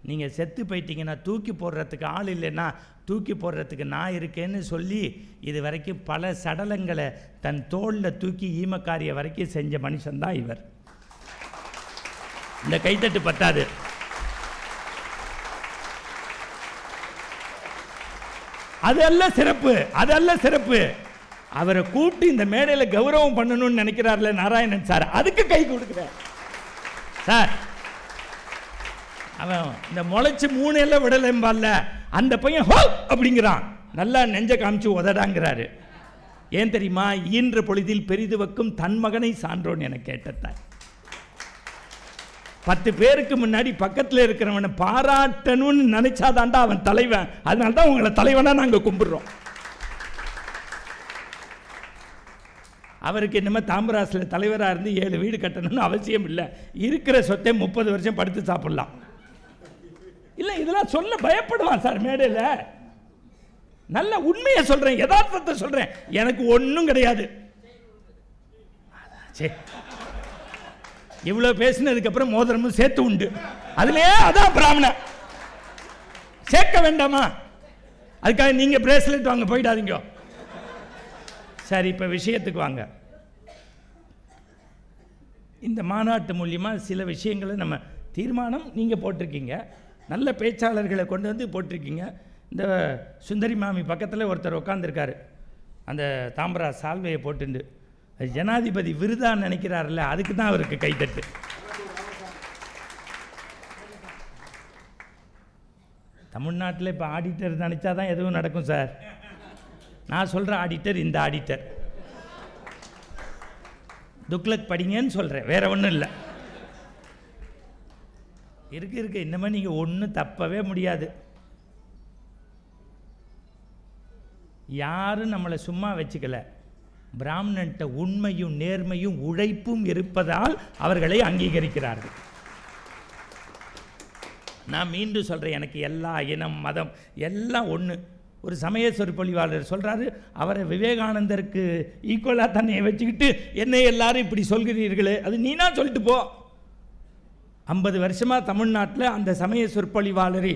நீங்கள் செத்து போயிட்டீங்கன்னா தூக்கி போடுறதுக்கு ஆள் இல்லைன்னா தூக்கி போடுறதுக்கு நான் இருக்கேன்னு சொல்லி இது வரைக்கும் பல சடலங்களை தன் தோளில் தூக்கி ஈமக்காரிய வரைக்கும் செஞ்ச மனுஷன்தான் இவர். இந்த கைத்தட்டு பத்தாது. அதல்ல சிறப்பு, அதல்ல சிறப்பு. அவரை கூப்பிட்டு இந்த மேடையில் கௌரவம் பண்ணணும்னு நினைக்கிறார்ல நாராயணன் சார், அதுக்கு கை கொடுக்குறேன் சார். அவன் இந்த முளைச்சு 3 எல்லாம் விடலம்பால, அந்த பையன் ஹோ அப்படிங்கிறான், நல்லா நெஞ்ச காமிச்சு உதடாங்கிறாரு. ஏன் தெரியுமா? ஈன்ற பொழுதில் பெரிது வைக்கும் தன் மகனை சான்றோன் என கேட்டத்தாய். 10 பேருக்கு முன்னாடி பக்கத்தில் இருக்கிறவனை பாராட்டணும்னு நினைச்சாதான்டா அவன் தலைவன். அதனால தான் உங்களை தலைவனா நாங்கள் கும்பிடுறோம். அவருக்கு என்னமோ தாம்பராசில் தலைவராக இருந்து 7 வீடு கட்டணும்னு அவசியம் இல்லை. இருக்கிற சொத்தை 30 வருஷம் படுத்து சாப்பிடலாம். இல்லை, இதெல்லாம் சொல்ல பயப்படுவான் சார் மேடையில். நல்ல உண்மையை சொல்கிறேன், யதார்த்தத்தை சொல்கிறேன். எனக்கு ஒன்றும் கிடையாது. சரி, இவ்வளோ பேசினதுக்கப்புறம் மோதிரமும் சேர்த்து உண்டு. அதுலேயே அதான் பிராமணன் சேர்க்க வேண்டாமா? அதுக்காக நீங்கள் பிரேஸ்லெட் வாங்க போயிடாதீங்க. சரி, இப்போ விஷயத்துக்கு வாங்க. இந்த மாநாட்டு மூலியமாக சில விஷயங்களை நம்ம தீர்மானம் நீங்கள் போட்டிருக்கீங்க, நல்ல பேச்சாளர்களை கொண்டு வந்து போட்டிருக்கீங்க. இந்த சுந்தரி மாமி பக்கத்தில் ஒருத்தர் உட்காந்துருக்காரு, அந்த தாம்பரா சால்வையை போட்டுண்டு ஜனாதிபதி விருதா நினைக்கிறார்ல, அதுக்கு தான் அவருக்கு கைத்தட்டு. தமிழ்நாட்டில் இப்போ ஆடிட்டர் நினச்சா தான் எதுவும் நடக்கும் சார். நான் சொல்கிற ஆடிட்டர் இந்த ஆடிட்டர். துக்ளக் படிங்கன்னு சொல்கிறேன், வேறு ஒன்றும் இல்லை. இருக்கு இன்னமே நீங்கள் ஒன்றும் தப்பவே முடியாது. யாரும் நம்மளை சும்மா வச்சுக்கல. பிராமணன்ட்ட உண்மையும் நேர்மையும் உழைப்பும் இருப்பதால் அவர்களை அங்கீகரிக்கிறார்கள். நான் மீண்டும் சொல்கிறேன், எனக்கு எல்லா இனம் மதம் எல்லாம் ஒன்று. ஒரு சமய சொற்பொழிவாளர் சொல்கிறாரு, அவரை விவேகானந்தருக்கு ஈக்குவலாக தன்னை வச்சுக்கிட்டு என்னை எல்லாரும் இப்படி சொல்கிறீர்களே, அது நீனா சொல்லிட்டு போ. 50 வருஷமாக தமிழ்நாட்டில் அந்த சமய சொற்பொழிவாளரை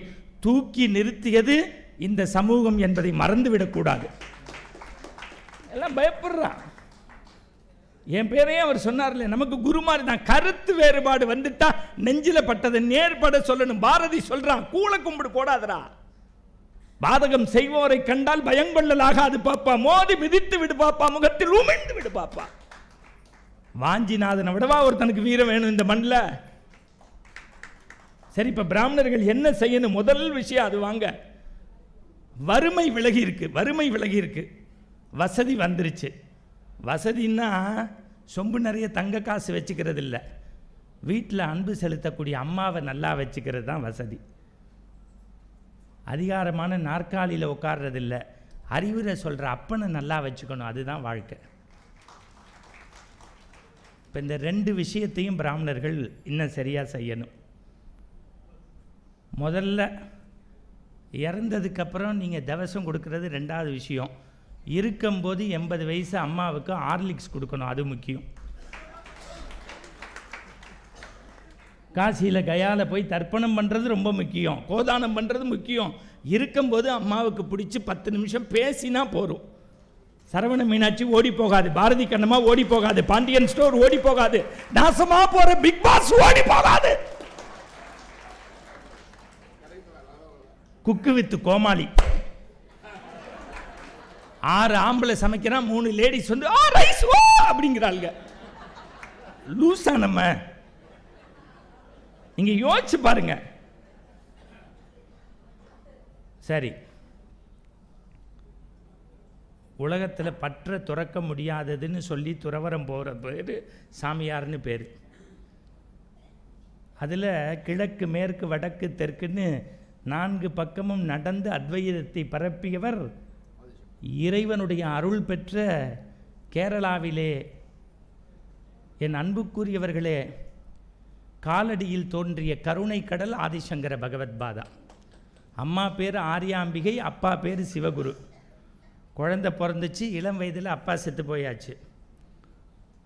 தூக்கி நிறுத்தியது இந்த சமூகம் என்பதை மறந்துவிடக்கூடாது. எல்லாம் பயப்படுறான். என் பேரையும் அவர் சொன்னார்ல, நமக்கு குருமாரி தான். கருத்து வேறுபாடு வந்துட்டா நெஞ்சில பட்டதை நேர்பட சொல்லணும். பாரதி சொல்றான், கூள கும்பிடு போடாதரா, பாதகம் செய்வோரை கண்டால் பயங்கொள்ளலாகாது பாப்பா, மோதி மிதித்து விடு பாப்பா, முகத்தில் உமிழ்ந்து விடு பாப்பா. வாஞ்சிநாதனை விடவா ஒருத்தனுக்கு வீரம் வேணும் இந்த மண்ணில்? சரி, இப்ப பிராமணர்கள் என்ன செய்யணும்? முதல் விஷயம் அது. வாங்க, வறுமை விலகி இருக்கு, வறுமை விலகி இருக்கு, வசதி வந்துருச்சு. வசதின்னா சொம்பு நிறைய தங்க காசு வச்சுக்கிறது இல்லை, வீட்டில் அன்பு செலுத்தக்கூடிய அம்மாவை நல்லா வச்சுக்கிறது தான் வசதி. அதிகாரமான நாற்காலியில் உட்கார்றதில்ல, அறிவுரை சொல்கிற அப்பனை நல்லா வச்சுக்கணும், அதுதான் வாழ்க்கை. இப்போ இந்த 2 விஷயத்தையும் பிராமணர்கள் இன்னும் சரியாக செய்யணும். முதல்ல இறந்ததுக்கப்புறம் நீங்கள் தவசம் கொடுக்கறது 2வது விஷயம். இருக்கும்போது 80 வயசு அம்மாவுக்கு ஹார்லிக்ஸ் கொடுக்கணும், அது முக்கியம். காசியில் கயால போய் தர்ப்பணம் பண்ணுறது ரொம்ப முக்கியம், கோதானம் பண்ணுறது முக்கியம். இருக்கும்போது அம்மாவுக்கு பிடிச்சி 10 நிமிஷம் பேசினா போகும். சரவண மீனாட்சி ஓடி போகாது, பாரதி கண்ணம்மா ஓடி போகாது, பாண்டியன் ஸ்டோர் ஓடி போகாது, நாசமா போற பிக் பாஸ் ஓடி போகாது. குக்கு வித்து கோமாளி 6 ஆம்பளை சமைக்கிறான், 3 லேடிஸ் வந்து ரைஸ் அப்படிங்கிறாளுங்க. லூசா நம்ம? நீங்க யோசிச்சு பாருங்க. சரி, உலகத்தில் பற்ற துறக்க முடியாததுன்னு சொல்லி துறவரம் போகிற பேர் சாமியார்னு பேர். அதில் கிழக்கு மேற்கு வடக்கு தெற்குன்னு 4 பக்கமும் நடந்து அத்வைதத்தை பரப்பியவர் இறைவனுடைய அருள் பெற்ற கேரளாவிலே என் அன்புக்குரியவர்களே காலடியில் தோன்றிய கருணை கடல் ஆதிசங்கர பகவத்பாதா. அம்மா பேர் ஆரியாம்பிகை, அப்பா பேர் சிவகுரு. குழந்தை பிறந்துச்சு, இளம் வயதில் அப்பா செத்து போயாச்சு.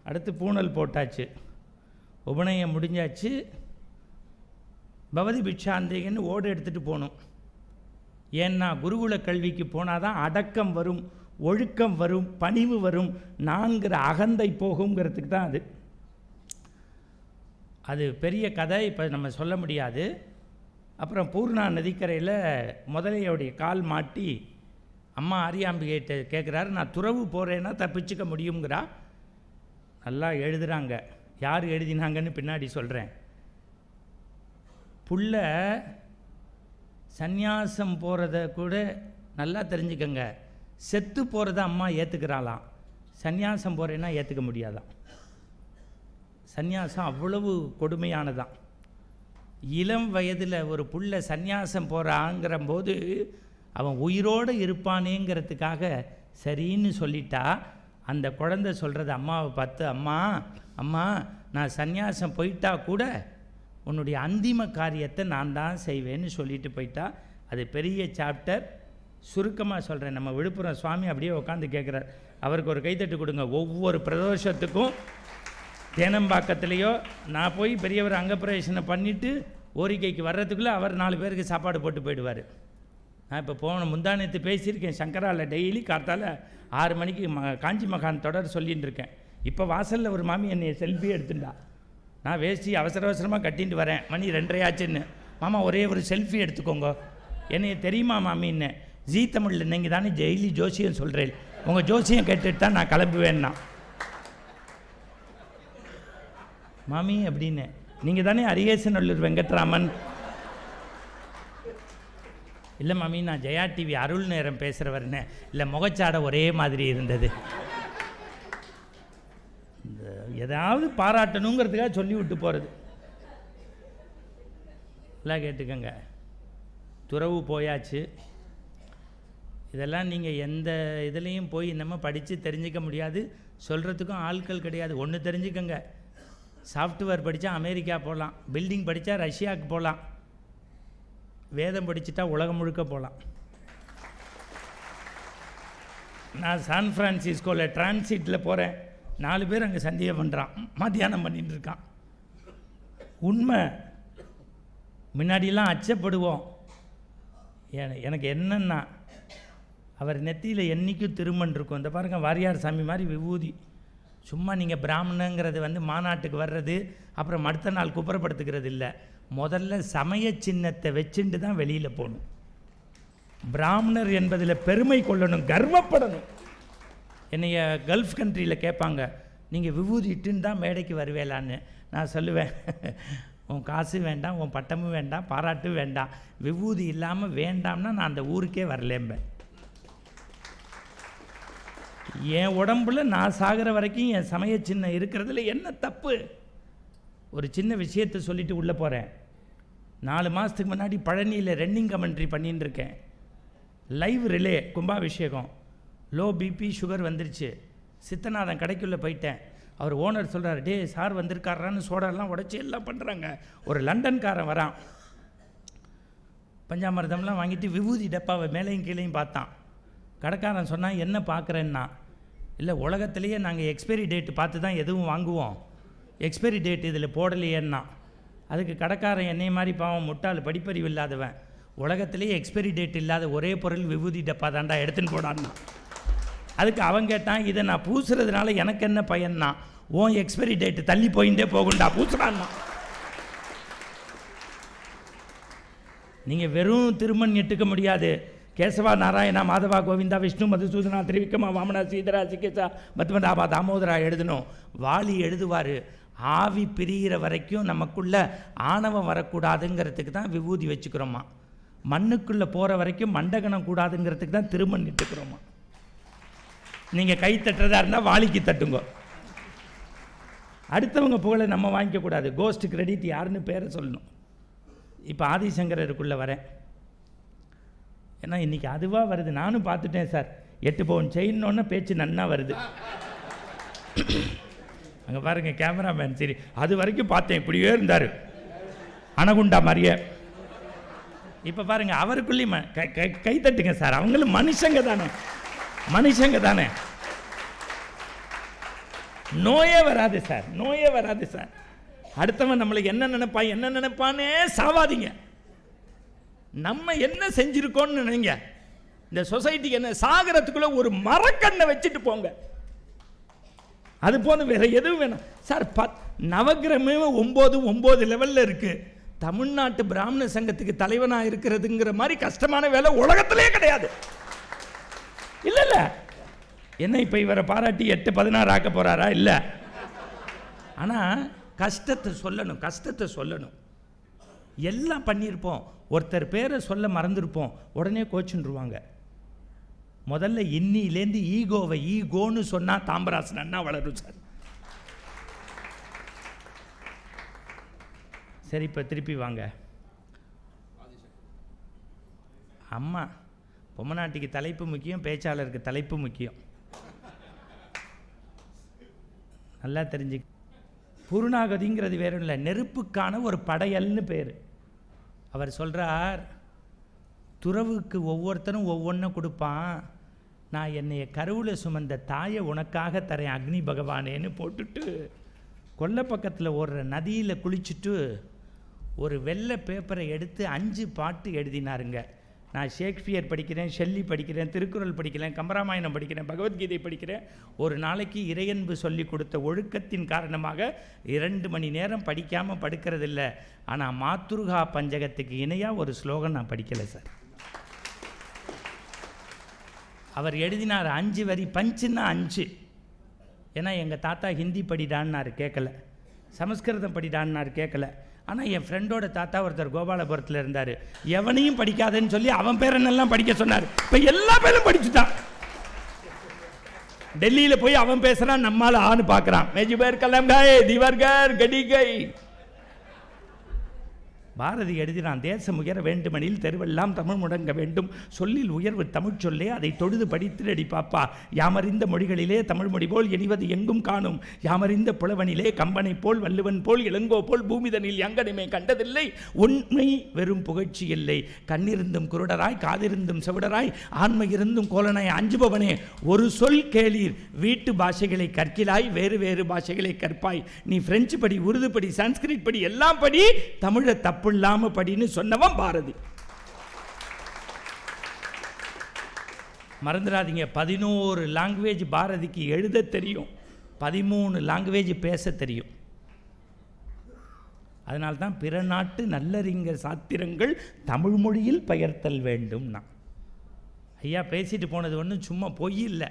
அடுத்து பூணல் போட்டாச்சு, உபநயம் முடிஞ்சாச்சு. பவதி பிட்சாந்தேகன்னு ஓடு எடுத்துகிட்டு போகணும். ஏன்னா குருகுல கல்விக்கு போனால் தான் அடக்கம் வரும், ஒழுக்கம் வரும், பணிவு வரும், நான்கிற அகந்தை போகுங்கிறதுக்கு தான் அது. அது பெரிய கதை, இப்போ நம்ம சொல்ல முடியாது. அப்புறம் பூர்ணா நதிக்கரையில் முதலையோடைய கால் மாட்டி அம்மா ஆரியாம்பிகிட்ட கேட்குறாரு, நான் துறவு போகிறேன்னா தப்பிச்சுக்க முடியுங்கிறா. நல்லா எழுதுகிறாங்க, யார் எழுதினாங்கன்னு பின்னாடி சொல்கிறேன். புள்ள சந்நியாசம் போகிறத கூட நல்லா தெரிஞ்சுக்கங்க, செத்து போகிறத அம்மா ஏற்றுக்கிறாளாம், சந்நியாசம் போகிறேன்னா ஏற்றுக்க முடியாதான். சந்நியாசம் அவ்வளவு கொடுமையானதான். இளம் வயதில் ஒரு புள்ள சந்நியாசம் போகிறாங்கிற போது அவன் உயிரோடு இருப்பானேங்கிறதுக்காக சரின்னு சொல்லிட்டா. அந்த குழந்தை சொல்கிறது அம்மாவை பார்த்து, அம்மா அம்மா நான் சந்நியாசம் போயிட்டா கூட உன்னுடைய அந்திம காரியத்தை நான் தான் செய்வேன்னு சொல்லிட்டு போயிட்டா. அது பெரிய சாப்டர். சுருக்கமாக சொல்கிறேன். நம்ம விழுப்புரம் சுவாமி அப்படியே உட்காந்து கேட்குறார், அவருக்கு ஒரு கைத்தட்டு கொடுங்க. ஒவ்வொரு பிரதோஷத்துக்கும் தேனம்பாக்கத்துலேயோ நான் போய் பெரியவர் அங்கப்பிரவேசனை பண்ணிவிட்டு ஓரிக்கைக்கு வர்றதுக்குள்ளே அவர் 4 பேருக்கு சாப்பாடு போட்டு போயிடுவார். நான் இப்போ போன முந்தானத்து பேசியிருக்கேன் சங்கராவில். டெய்லி காத்தால் 6 மணிக்கு காஞ்சி மகான் தொடர் சொல்லின்னு இருக்கேன். இப்போ வாசலில் ஒரு மாமி என்னை செல்ஃபி எடுத்துட்டா. நான் வேஷ்டி அவசர அவசரமாக கட்டிட்டு வரேன், மணி 2:30 ஆச்சுன்னு. மாமா ஒரே ஒரு செல்ஃபி எடுத்துக்கோங்க. என்னைய தெரியுமா மாமின்னு? ஜீ தமிழில் நீங்கள் தானே டெய்லி ஜோசியம் சொல்கிறேன், உங்கள் ஜோசியம் கேட்டுட்டு தான் நான் கிளம்புவேன்னா. மாமி அப்படின்னு, நீங்கள் தானே அரியேசநல்லூர் வெங்கட்ராமன்? இல்லை மாமி, நான் ஜெயா டிவி அருள் நேரம் பேசுகிறவர்னு. இல்லை, முகச்சாடை ஒரே மாதிரி இருந்தது. இந்த ஏதாவது பாராட்டணுங்கிறதுக்காக சொல்லி விட்டு போகிறது. எல்லாம் கேட்டுக்கங்க. துறவு போயாச்சு. இதெல்லாம் நீங்கள் எந்த இதுலேயும் போய் நம்ம படித்து தெரிஞ்சிக்க முடியாது, சொல்கிறதுக்கும் ஆட்கள் கிடையாது. ஒன்று தெரிஞ்சுக்கங்க, சாஃப்ட்வேர் படித்தா அமெரிக்கா போகலாம், பில்டிங் படித்தா ரஷ்யாவுக்கு போகலாம், வேதம் படிச்சுட்டா உலகம் முழுக்க போகலாம். நான் சான் ஃப்ரான்சிஸ்கோவில் டிரான்சிட்டில் போகிறேன், 4 பேர் அங்கே சந்தேகம் பண்ணுறான், மத்தியானம் பண்ணிட்டு இருக்கான். உண்மை. முன்னாடியெல்லாம் அச்சப்படுவோம். எனக்கு என்னன்னா, அவர் நெத்தியில் என்றைக்கும் திருமண் இருக்கும். இந்த பாருங்க, வாரியார் சாமி மாதிரி விபூதி. சும்மா நீங்கள் பிராமணங்கிறது மாநாட்டுக்கு வர்றது அப்புறம் அடுத்த நாள் குப்புறப்படுத்துக்கிறது இல்லை. முதல்ல சமய சின்னத்தை வச்சுட்டு தான் வெளியில் போகணும். பிராமணர் என்பதில் பெருமை கொள்ளணும், கர்வப்படணும். என்னைய கல்ஃப் கண்ட்ரியில் கேட்பாங்க, நீங்கள் விபூதி இட்டுன்னு தான் மேடைக்கு வருவேலான்னு. நான் சொல்லுவேன், உன் காசு வேண்டாம், உன் பட்டமும் வேண்டாம், பாராட்டு வேண்டாம், விபூதி இல்லாமல் வேண்டாம்னா நான் அந்த ஊருக்கே வரலேம்பேன். என் உடம்புல நான் சாகிற வரைக்கும் என் சமய சின்னம் இருக்கிறதுல என்ன தப்பு? ஒரு சின்ன விஷயத்தை சொல்லிட்டு உள்ளே போகிறேன். 4 மாதத்துக்கு முன்னாடி பழனியில் ரன்னிங் கமெண்ட்ரி பண்ணின்னு இருக்கேன். லைவ் ரிலே கும்பாபிஷேகம். லோ பிபி சுகர் வந்துருச்சு. சித்தநாதன் கடைக்குள்ளே போயிட்டேன். அவர் ஓனர் சொல்கிறார், டே சார் வந்திருக்காரான்னு சோடாலாம் உடச்சி எல்லாம் பண்ணுறாங்க. ஒரு லண்டன்காரன் வரான், பஞ்சாமிரதம்லாம் வாங்கிட்டு விபூதி டப்பாவை மேலேயும் கீழேயும் பார்த்தான். கடைக்காரன் சொன்னால் என்ன பார்க்குறேன்னா, இல்லை உலகத்திலேயே நாங்கள் எக்ஸ்பைரி டேட்டு பார்த்து தான் எதுவும் வாங்குவோம், எக்ஸ்பைரி டேட் இதில் போடலையேன்னா. அதுக்கு கடைக்காரன் என்னை மாதிரி பாவம் முட்டாள், படிப்பறிவு இல்லாதவன், உலகத்திலேயே எக்ஸ்பைரி டேட் இல்லாத ஒரே பொருள் விபூதி டப்பா தாண்டா, எடுத்துன்னு போடான்னா. அதுக்கு அவன் கேட்டான், இதை நான் பூசுறதுனால எனக்கு என்ன பயன்னா? ஓன் எக்ஸ்பைரி டேட்டு தள்ளி போயிட்டே போகுண்டா, பூசுறான்னா. நீங்கள் வெறும் திருமண் எட்டுக்க முடியாது. கேசவா நாராயணா மாதவா கோவிந்தா விஷ்ணு மதுசூதனா திரிவிக்ரமா வாமனா சீதரா சிகேசா பத்மநாபா தாமோதரா எழுதணும். வாலி எழுதுவார், ஆவி பிரிகிற வரைக்கும் நமக்குள்ள ஆணவம் வரக்கூடாதுங்கிறதுக்கு தான் விபூதி வச்சுக்கிறோமா. மண்ணுக்குள்ளே போகிற வரைக்கும் மண்டகணம் கூடாதுங்கிறதுக்கு தான் திருமண் இட்டுக்கிறோமா. நீங்கள் கை தட்டுறதா இருந்தால் வாலிக்கு தட்டுங்க. அடுத்தவங்க புகழை நம்ம வாங்கிக்கக்கூடாது. கோஸ்ட் கிரெடிட் யாருன்னு பேரை சொல்லணும். இப்போ ஆதிசங்கரருக்குள்ளே வரேன். ஏன்னா இன்றைக்கி அதுவாக வருது, நானும் பார்த்துட்டேன் சார். 8 பவுன் செயின்னொன்னே பேச்சு நன்னா வருது. அங்கே பாருங்கள் கேமராமேன், சரி அது வரைக்கும் பார்த்தேன், இப்படியே இருந்தார் அனகுண்டா மாதிரியே. இப்போ பாருங்கள் அவருக்குள்ளேயும் கை தட்டுங்க சார். அவங்களும் மனுஷங்க தானே, மனுஷங்க தானே. நோயே வராது சார், நோயே வராது சார். அடுத்தவன் நம்மளுக்கு என்ன நினைப்பானே சாவாதீங்க. நம்ம என்ன செஞ்சிருக்கோம்னு நினைங்க. இந்த சொசைட்டிக்கு என்ன சாகரத்துக்குள்ள ஒரு மரக்கண்ணை வச்சுட்டு போங்க, அது போதும். வேற எதுவும் வேணும் சார். நவகிரமே 9 லெவல்ல இருக்கு. தமிழ்நாட்டு பிராமண சங்கத்துக்கு தலைவனாக இருக்கிறதுங்கிற மாதிரி கஷ்டமான வேலை உலகத்திலே கிடையாது. இல்ல இல்ல, என்ன இப்ப இவரை பாராட்டி 8-16 ஆக்க போறாரா? இல்ல. ஆனா கஷ்டத்தை சொல்லணும், கஷ்டத்தை சொல்லணும். எல்லாம் பண்ணியிருப்போம், ஒருத்தர் பேரை சொல்ல மறந்துருப்போம், உடனே கோச்சுருவாங்க. முதல்ல இன்னிலேருந்து ஈகோவை ஈகோன்னு சொன்னா தாம்பராசன் அண்ணா வளரும் சார். சரி, இப்போ திருப்பி வாங்க. அம்மா பொம்மநாட்டிக்கு தலைப்பு முக்கியம், பேச்சாளருக்கு தலைப்பு முக்கியம். நல்லா தெரிஞ்சு. பூர்ணாகதிங்கிறது வேறும் இல்லை, நெருப்புக்கான ஒரு படையல்னு பேர். அவர் சொல்கிறார், துறவுக்கு ஒவ்வொருத்தரும் ஒவ்வொன்றும் கொடுப்பான், நான் என்னைய கருவில் சுமந்த தாயை உனக்காக தரேன் அக்னி பகவானேன்னு போட்டுட்டு கொல்லை பக்கத்தில் ஓடுற நதியில் குளிச்சுட்டு ஒரு வெள்ளை பேப்பரை எடுத்து 5 பாட்டு எழுதினாருங்க. நான் ஷேக்ஸ்பியர் படிக்கிறேன், ஷெல்லி படிக்கிறேன், திருக்குறள் படிக்கிறேன், கம்பராமாயணம் படிக்கிறேன், பகவத்கீதை படிக்கிறேன். ஒரு நாளைக்கு இறையன்பு சொல்லி கொடுத்த ஒழுக்கத்தின் காரணமாக 2 மணி நேரம் படிக்காமல் படுக்கிறதில்ல. ஆனால் மாத்ருகா பஞ்சகத்துக்கு இணையாக ஒரு ஸ்லோகம் நான் படிக்கலை சார். அவர் எழுதினார் 5 வரி, பஞ்சுன்னா 5. ஏன்னா எங்கள் தாத்தா ஹிந்தி படிடான்னாரு, கேட்கல. சமஸ்கிருதம் படிடான்னாரு, கேட்கல. ஆனால் என் ஃப்ரெண்டோட தாத்தா ஒருத்தர் கோபாலபுரத்தில் இருந்தார், எவனையும் படிக்காதுன்னு சொல்லி அவன் பேரனெல்லாம் படிக்க சொன்னார். இப்போ எல்லா பேரும் படிச்சுட்டான். டெல்லியில் போய் அவன் பேசுகிறான், நம்மால் ஆன்னு பார்க்குறான். மேஜிபர் கலம்காய் திவர்கர் கடிகை. பாரதி எழுதினான், தேசம் உயர வேண்டுமெனில் தெருவெல்லாம் தமிழ் முழங்க வேண்டும், சொல்லில் உயர்வு தமிழ் சொல்லே, அதை தொழுது படித்திரடி பாப்பா, யாமறிந்த மொழிகளிலே தமிழ் மொழி போல் இனிவது எங்கும் காணும், யாமறிந்த புலவனிலே கம்பனை போல் வள்ளுவன் போல் இளங்கோ போல் பூமிதனில் எங்கனுமே கண்டதில்லை, உண்மை வெறும் புகழ்ச்சி இல்லை, கண்ணிருந்தும் குருடராய் காதிருந்தும் செவிடராய் ஆண்மை இருந்தும் கோலனாய் அஞ்சுபவனே, ஒரு சொல் கேளீர், வீட்டு பாஷைகளை கற்கிலாய் வேறு வேறு பாஷைகளை கற்பாய், நீ பிரெஞ்சு படி, உருது படி, சான்ஸ்கிரிட் படி, எல்லாம் படி, தமிழை தப்பில்லாம படின்னு சொன்னவன் பாரதி. மறந்துடாதீங்க, 11 லாங்குவேஜ் பாரதிக்கு எழுத தெரியும், 13 லாங்குவேஜ் பேச தெரியும். அதனால்தான் பிற நாட்டு நல்லறிஞர் சாத்திரங்கள் தமிழ் மொழியில் பெயர்த்தல் வேண்டும்னா. ஐயா பேசிட்டு போனது ஒன்றும் சும்மா பொய் இல்லை.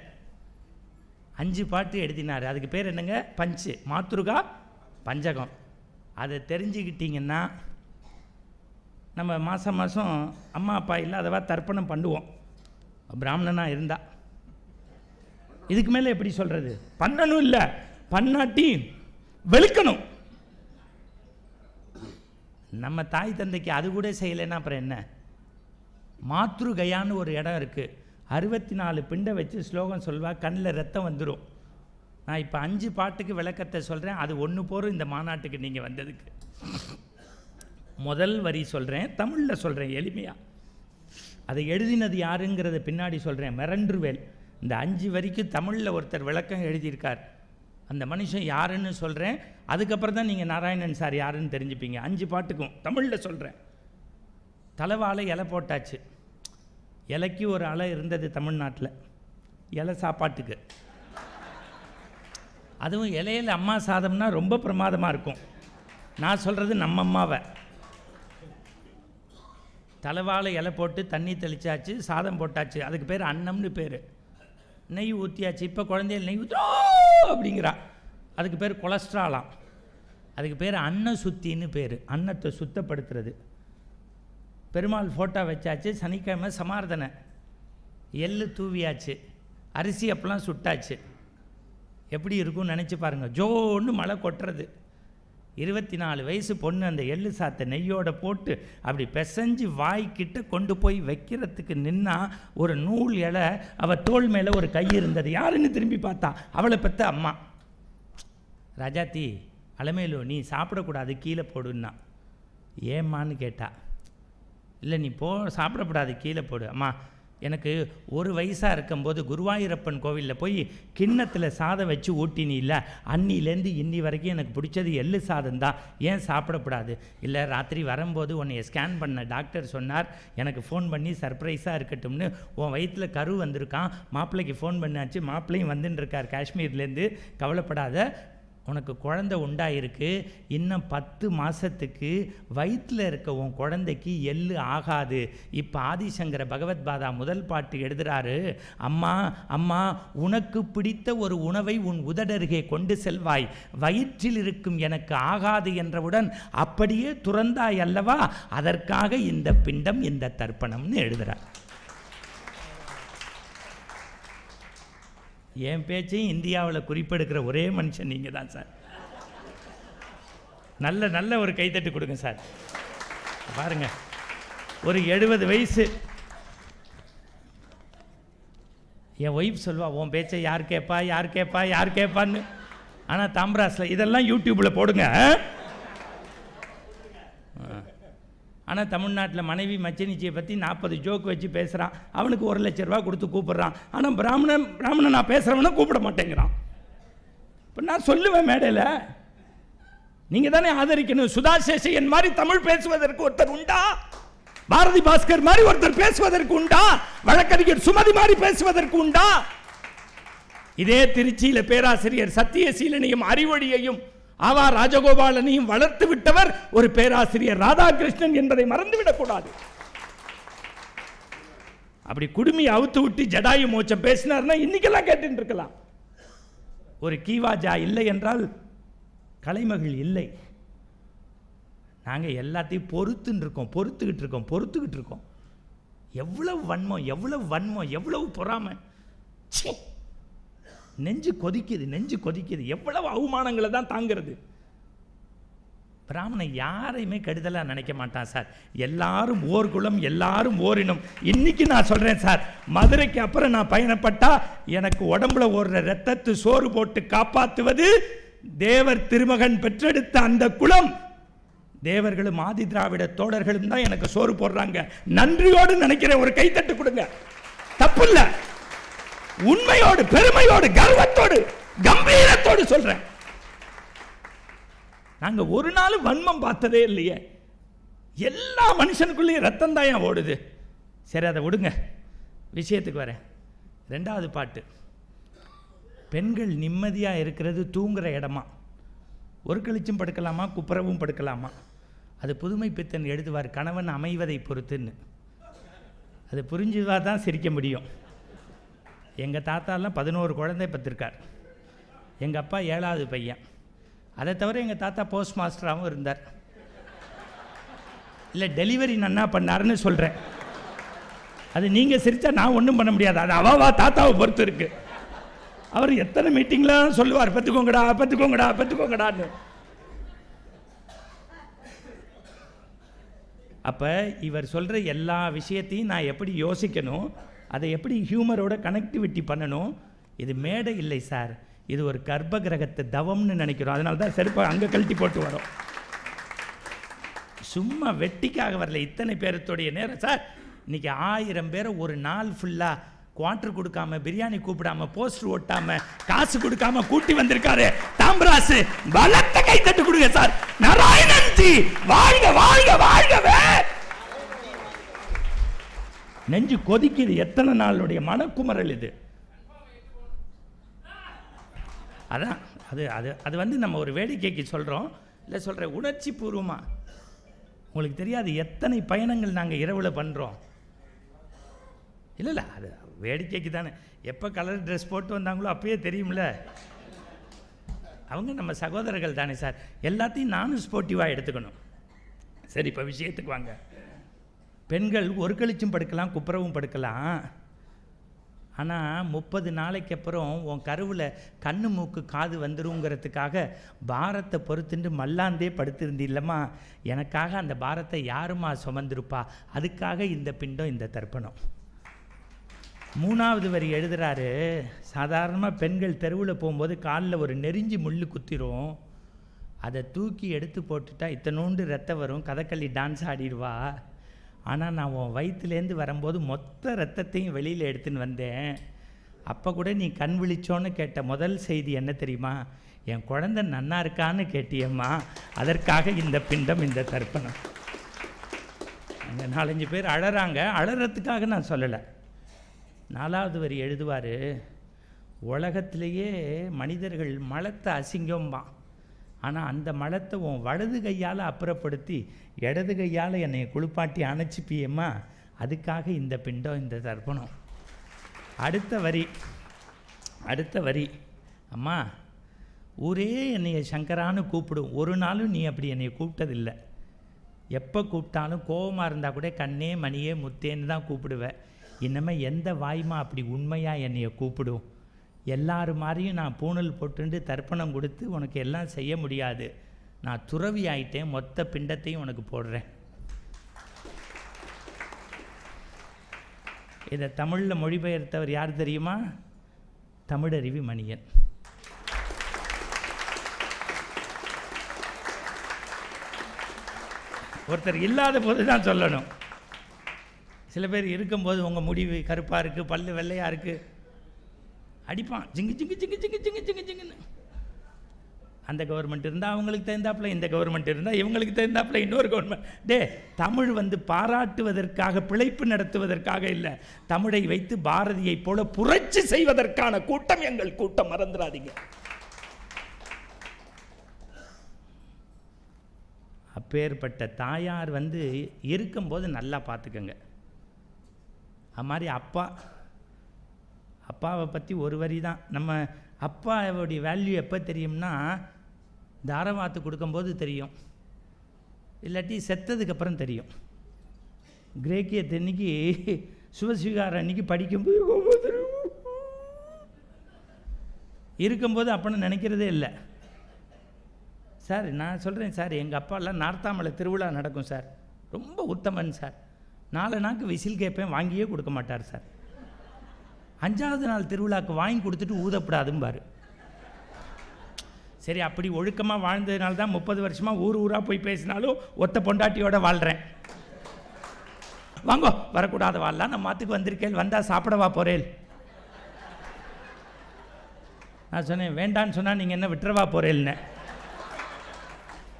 5 பாட்டு எழுதினார். அதுக்கு பேர் என்னங்க? பஞ்சு, மாத்ருகா பஞ்சகம். அதை தெரிஞ்சுக்கிட்டிங்கன்னா நம்ம மாதம் மாதம் அம்மா அப்பா இல்லாதவா தர்ப்பணம் பண்ணுவோம், பிராமணனாக இருந்தா. இதுக்கு மேலே எப்படி சொல்கிறது? பண்ணணும் இல்லை, பண்ணாட்டி வெளுக்கணும். நம்ம தாய் தந்தைக்கு அது கூட செய்யலைன்னா அப்புறம் என்ன? மாத்ருகயான்னு ஒரு இடம் இருக்குது, 64 பிண்டை வச்சு ஸ்லோகம் சொல்வா, கண்ணில் ரத்தம் வந்துடும். நான் இப்போ 5 பாட்டுக்கு விளக்கத்தை சொல்கிறேன், அது ஒன்று போகிறோம் இந்த மாநாட்டுக்கு நீங்கள் வந்ததுக்கு. முதல் வரி சொல்கிறேன், தமிழில் சொல்கிறேன் எளிமையாக. அதை எழுதினது யாருங்கிறத பின்னாடி சொல்கிறேன். மிரண்டுருவேல். இந்த 5 வரிக்கு தமிழில் ஒருத்தர் விளக்கம் எழுதியிருக்கார். அந்த மனுஷன் யாருன்னு சொல்கிறேன், அதுக்கப்புறம் தான் நீங்கள் நாராயணன் சார் யாருன்னு தெரிஞ்சுப்பீங்க. 5 பாட்டுக்கும் தமிழில் சொல்கிறேன். தலைவாழை இலை போட்டாச்சு. இலைக்கு ஒரு அலை இருந்தது தமிழ்நாட்டில், இலை சாப்பாட்டுக்கு. அதுவும் இலையில் அம்மா சாதம்னா ரொம்ப பிரமாதமாக இருக்கும். நான் சொல்கிறது நம்ம அம்மாவை. தலைவாழை இலை போட்டு தண்ணி தெளிச்சாச்சு, சாதம் போட்டாச்சு, அதுக்கு பேர் அன்னம்னு பேர். நெய் ஊற்றியாச்சு. இப்போ குழந்தைகள் நெய் ஊற்றோ அப்படிங்கிறா, அதுக்கு பேர் கொலஸ்ட்ராலாம். அதுக்கு பேர் அன்ன சுத்தின்னு பேர், அன்னத்தை சுத்தப்படுத்துறது. பெருமாள் ஃபோட்டோ வச்சாச்சு, சனிக்கிழமை சமார்த்தனை, எள்ளு தூவியாச்சு, அரிசி அப்பெல்லாம் சுட்டாச்சு. எப்படி இருக்கும்னு நினச்சி பாருங்கள். ஜோன்னு மழை கொட்டுறது. 24 வயசு பொண்ணு அந்த எள்ளு சாத்தை நெய்யோடு போட்டு அப்படி பிசைஞ்சு வாய்க்கிட்ட கொண்டு போய் வைக்கிறதுக்கு நின்னா, ஒரு நூல் இலை அவள் தோள் மேலே ஒரு கை இருந்தது. யாருன்னு திரும்பி பார்த்தா அவளை பெற்ற அம்மா. ராஜாத்தி அலமேலு, நீ சாப்பிடக்கூடாது, கீழே போடுன்னா. ஏம்மான்னு கேட்டா. இல்லை நீ சாப்பிடக்கூடாது, கீழே போடு. அம்மா, எனக்கு 1 வயசாக இருக்கும்போது குருவாயூரப்பன் கோவிலில் போய் கிண்ணத்தில் சாதம் வச்சு ஊட்டினி இல்லை, அன்னிலேருந்து இன்னி வரைக்கும் எனக்கு பிடிச்சது எள்ளு சாதம் தான், ஏன் சாப்பிடக்கூடாது? இல்லை, ராத்திரி வரும்போது உன்னை ஸ்கேன் பண்ண டாக்டர் சொன்னார், எனக்கு ஃபோன் பண்ணி சர்ப்ரைஸாக இருக்கட்டும்னு, உன் வயிற்றில் கரு வந்திருக்கான், மாப்பிள்ளைக்கு ஃபோன் பண்ணாச்சு, மாப்பிள்ளையும் வந்துட்டுருக்கார் காஷ்மீர்லேருந்து, கவலைப்படாத, உனக்கு குழந்தை உண்டாயிருக்கு, இன்னும் 10 மாதத்துக்கு வயிற்றில் இருக்க உன் குழந்தைக்கு எள்ளு ஆகாது. இப்போ ஆதிசங்கர பகவத்பாதா முதல் பாட்டு எழுதுகிறாரு, அம்மா அம்மா, உனக்கு பிடித்த ஒரு உணவை உன் உதடருகே கொண்டு செல்வாய், வயிற்றில் இருக்கும் எனக்கு ஆகாது என்றவுடன் அப்படியே துறந்தாய் அல்லவா, அதற்காக இந்த பிண்டம், இந்த தர்ப்பணம்னு எழுதுகிறார். என் பேச்சையும் இந்தியாவில் குறிப்பெடுக்கிற ஒரே மனுஷன் நீங்கள் தான் சார். நல்ல நல்ல ஒரு கைத்தட்டு கொடுங்க சார். பாருங்க, ஒரு 70 வயசு என் ஒய்ஃப் சொல்வா, உன் பேச்சை யார் கேட்பா யார் கேட்பா யார் கேட்பான்னு. ஆனால் தாம்பராஸில் இதெல்லாம் யூடியூப்பில் போடுங்க. ஆனால் தமிழ்நாட்டில் மனைவி மச்சினிச்சியை பற்றி 40 ஜோக்கு வச்சு பேசுகிறான், அவனுக்கு 1 லட்ச ரூபா கொடுத்து கூப்பிட்றான். ஆனால் பிராமணன் நான் பேசுகிறவனை கூப்பிட மாட்டேங்கிறான். இப்போ நான் சொல்லுவேன் மேடையில், நீங்கள் தானே ஆதரிக்கணும். சுதாசேஷன் மாதிரி தமிழ் பேசுவதற்கு ஒருத்தர் உண்டா? பாரதி பாஸ்கர் மாதிரி ஒருத்தர் பேசுவதற்கு உண்டா? வழக்கறிஞர் சுமதி மாதிரி பேசுவதற்கு உண்டா? இதே திருச்சியில் பேராசிரியர் சத்தியசீலனையும் அறிவொழியையும் ஆவா ராஜகோபாலனையும் வளர்த்து விட்டவர் ஒரு பேராசிரியர் ராதாகிருஷ்ணன் என்பதை மறந்துவிடக்கூடாது. அப்படி குடுமி அவுத்து விட்டு ஜடாயு மோட்சம் பேசினார்னா இன்னைக்கெல்லாம் கேட்டு இருக்கலாம். ஒரு கீவாஜா இல்லை என்றால் கலைமகள் இல்லை. நாங்கள் எல்லாத்தையும் பொறுத்துக்கிட்டு இருக்கோம். எவ்வளவு வன்மம், எவ்வளவு பொறாமை. நெஞ்சு கொதிக்குது. எவ்வளவு அவமானங்களை தான் தாங்கிறது. பிராமணன் யாரையுமே கெடுதலாக நினைக்க மாட்டான் சார். எல்லாரும் ஓர் குலம், எல்லாரும் ஓரினம். இன்னைக்கு நான் சொல்கிறேன் சார், மதுரைக்கு அப்புறம் நான் பயணப்பட்டா எனக்கு உடம்புல ஓடுற ரத்தத்து சோறு போட்டு காப்பாற்றுவது தேவர் திருமகன் பெற்றெடுத்த அந்த குலம். தேவர்களும் ஆதி திராவிட தோழர்களும் தான் எனக்கு சோறு போடுறாங்க. நன்றியோடு நினைக்கிறேன். ஒரு கைத்தட்டு கொடுங்க. தப்பு இல்லை, உண்மையோடு, பெருமையோடு, கர்வத்தோடு, கம்பீரத்தோடு சொல்றேன். நாங்க ஒரு நாள் வன்மம் பார்த்ததே இல்லையே. எல்லா மனுஷனுக்குள்ளேயும் ரத்தம் தான் ஓடுது. சரி, அதை விடுங்க, விஷயத்துக்கு வரேன். 2வது பாட்டு, பெண்கள் நிம்மதியாக இருக்கிறது தூங்குற இடமா, ஒரு கழிச்சும் படுக்கலாமா, குப்புறவும் படுக்கலாமா. அது புதுமை பித்தன் எழுதுவார், கணவன் அமைவதை பொறுத்துன்னு. அது புரிஞ்சுவா தான் சிரிக்க முடியும். எங்கள் தாத்தாலாம் 11 குழந்தை பெற்றிருக்கார். எங்கள் அப்பா 7வது பையன். அதை தவிர எங்கள் தாத்தா போஸ்ட் மாஸ்டராகவும் இருந்தார். இல்லை, டெலிவரி நன்னா பண்ணாருன்னு சொல்கிறேன். அது நீங்கள் சிரித்தா நான் ஒன்றும் பண்ண முடியாது. அது அவாவா தாத்தாவை பொறுத்து இருக்கு. அவர் எத்தனை மீட்டிங்லாம் சொல்லுவார், பெற்றுக்கோங்கடா பெற்றுக்கோங்கடா பெற்றுக்கோங்கடான்னு. அப்போ இவர் சொல்கிற எல்லா விஷயத்தையும் நான் எப்படி யோசிக்கணும், அதை எப்படி ஹியூமரோட கனெக்டிவிட்டி பண்ணணும். இது மேடை இல்லை சார், இது ஒரு கர்ப்ப கிரகத்தை தவம்னு நினைக்கிறோம். அதனால தான் செருப்பை அங்கே கழட்டி போட்டு வரோம். சும்மா வெட்டிக்காக வரல. இத்தனை பேரத்துடைய நேரம் சார். இன்னைக்கு 1000 பேரை ஒரு நாள் ஃபுல்லாக குவார்டர் கொடுக்காம, பிரியாணி கூப்பிடாம, போஸ்டர் ஓட்டாம, காசு கொடுக்காம கூட்டி வந்திருக்காரு தாம்பராசு. பலத்த கை தட்டு கொடுங்க சார். நாராயணன் ஜி வாழ்க வாழ்க வாழ்கவே. நெஞ்சு கொதிக்குது. எத்தனை நாளுடைய மனக்குமரல் இது. அதான் அது அது அது வந்து நம்ம ஒரு வேடிக்கைக்கு சொல்கிறோம், இல்லை சொல்கிற உணர்ச்சி பூர்வமாக. உங்களுக்கு தெரியாது எத்தனை பயணங்கள் நாங்கள் இரவில் பண்ணுறோம். இல்லை, அது வேடிக்கைக்கு தானே. எப்போ கலர் ட்ரெஸ் போட்டு வந்தாங்களோ அப்பயே தெரியும்ல. அவங்க நம்ம சகோதரர்கள் தானே சார். எல்லாத்தையும் நானும் ஸ்போர்ட்டிவாக எடுத்துக்கணும். சரி, இப்போ விஷயத்துக்கு வாங்க. பெண்கள் ஒரு கழிச்சும் படுக்கலாம், குப்புறவும் படுக்கலாம். ஆனால் 30 நாளைக்கு அப்புறம் உன் கருவில் கண்ணு மூக்கு காது வந்துருங்கிறதுக்காக பாரத்தை பொறுத்துட்டு மல்லாந்தே படுத்திருந்தில்லம்மா. எனக்காக அந்த பாரத்தை யாருமா சுமந்திருப்பா? அதுக்காக இந்த பிண்டம், இந்த தர்ப்பணம். 3வது வரி எழுதுகிறாரு, சாதாரணமாக பெண்கள் தெருவில் போகும்போது காலில் ஒரு நெறிஞ்சி முள் குத்திரும். அதை தூக்கி எடுத்து போட்டுட்டா இத்தனோண்டு ரத்தம் வரும், கதகளி டான்ஸ் ஆடிடுவா. ஆனால் நான் உன் வயிற்றுலேருந்து வரும்போது மொத்த ரத்தத்தையும் வெளியில் எடுத்துன்னு வந்தேன். அப்போ கூட நீ கண் விழிச்சோன்னு கேட்ட முதல் செய்தி என்ன தெரியுமா? என் குழந்தை நன்னா இருக்கான்னு கேட்டியம்மா. அதற்காக இந்த பிண்டம், இந்த தர்ப்பணம். அங்கே 4-5 பேர் அழறாங்க. அழறதுக்காக நான் சொல்லலை. 4வது வரி எழுதுவார், உலகத்திலேயே மனிதர்கள் மலத்தை அசிங்கம்பான். ஆனால் அந்த மலத்தை உன் வலது கையால் அப்புறப்படுத்தி இடது கையால் என்னை குளிப்பாட்டி அணைச்சிப்பியம்மா. அதுக்காக இந்த பிண்டம், இந்த தர்ப்பணம். அடுத்த வரி, அம்மா ஊரே என்னைய சங்கரான்னு கூப்பிடும். ஒரு நாளும் நீ அப்படி என்னை கூப்பிட்டதில்லை. எப்போ கூப்பிட்டாலும் கோபமாக இருந்தால் கூட கண்ணே மணியே முத்தேன்னு தான் கூப்பிடுவேன். இனிமேல் எந்த வாய்மா அப்படி உண்மையாக என்னைய கூப்பிடும்? எல்லாரும் மாதிரியும் நான் பூணல் போட்டுண்டு தர்ப்பணம் கொடுத்து உனக்கு எல்லாம் செய்ய முடியாது. நான் துறவி ஆயிட்டேன், மொத்த பிண்டத்தையும் உனக்கு போடுறேன். இதை தமிழில் மொழிபெயர்த்தவர் யார் தெரியுமா? தமிழருவி மணியன். ஒருத்தர் இல்லாத போது தான் சொல்லணும். சில பேர் இருக்கும்போது உங்கள் முடிவு கருப்பாக இருக்குது, பல்லு வெள்ளையாக இருக்குது, அடிப்பான் ஜிங்கு ஜிங்கு ஜிங்கு ஜிங்கு ஜிங்கு ஜிங்கு ஜிங்குன்னு. அந்த கவர்மெண்ட் இருந்தால் அவங்களுக்கு தகுந்தாப்புல, இந்த கவர்மெண்ட் இருந்தால் இவங்களுக்கு தகுந்தாப்புல இன்னொரு கவர்மெண்ட். தமிழ் வந்து பாராட்டுவதற்காக, பிழைப்பு நடத்துவதற்காக இல்லை, தமிழை வைத்து பாரதியை போல புரட்சி செய்வதற்கான கூட்டம் எங்கள் கூட்டம். மறந்துடாதீங்க. அப்பேற்பட்ட தாயார் வந்து இருக்கும்போது நல்லா பார்த்துக்கங்க. அது மாதிரி அப்பாவை பற்றி ஒரு வரி தான். நம்ம அப்பாவுடைய வேல்யூ எப்போ தெரியும்னா, தாரவாத்து கொடுக்கும்போது தெரியும், இல்லாட்டி செத்ததுக்கப்புறம் தெரியும். கிரேக்கியத்தை அன்னைக்கு சுவஸ்வீகாரம் அன்னைக்கு படிக்கும்போது இருக்கும்போது அப்பன்னு நினைக்கிறதே இல்லை. சார் நான் சொல்கிறேன் சார், எங்கள் அப்பாலாம் நார்த்தாமலை திருவிழா நடக்கும் சார், ரொம்ப உத்தமன் சார். 4 நாளுக்கு விசில் கேட்பேன், வாங்கியே கொடுக்க மாட்டார் சார். 5ஆவது நாள் திருவிழாவுக்கு வாங்கி கொடுத்துட்டு ஊதப்படாதும்பார். சரி, அப்படி ஒழுக்கமாக வாழ்ந்ததுனால தான் 30 வருஷமாக ஊராக போய் பேசினாலும் ஒத்த பொண்டாட்டியோட வாழ்கிறேன். வாங்கோ, வரக்கூடாத வாழலாம், நம்ம மாத்துக்கு வந்திருக்கேன், வந்தால் சாப்பிடவா போகிறேன். நான் சொன்னேன், வேண்டான்னு சொன்னால் நீங்கள் என்ன விட்டுறவா போகிறேன்னு.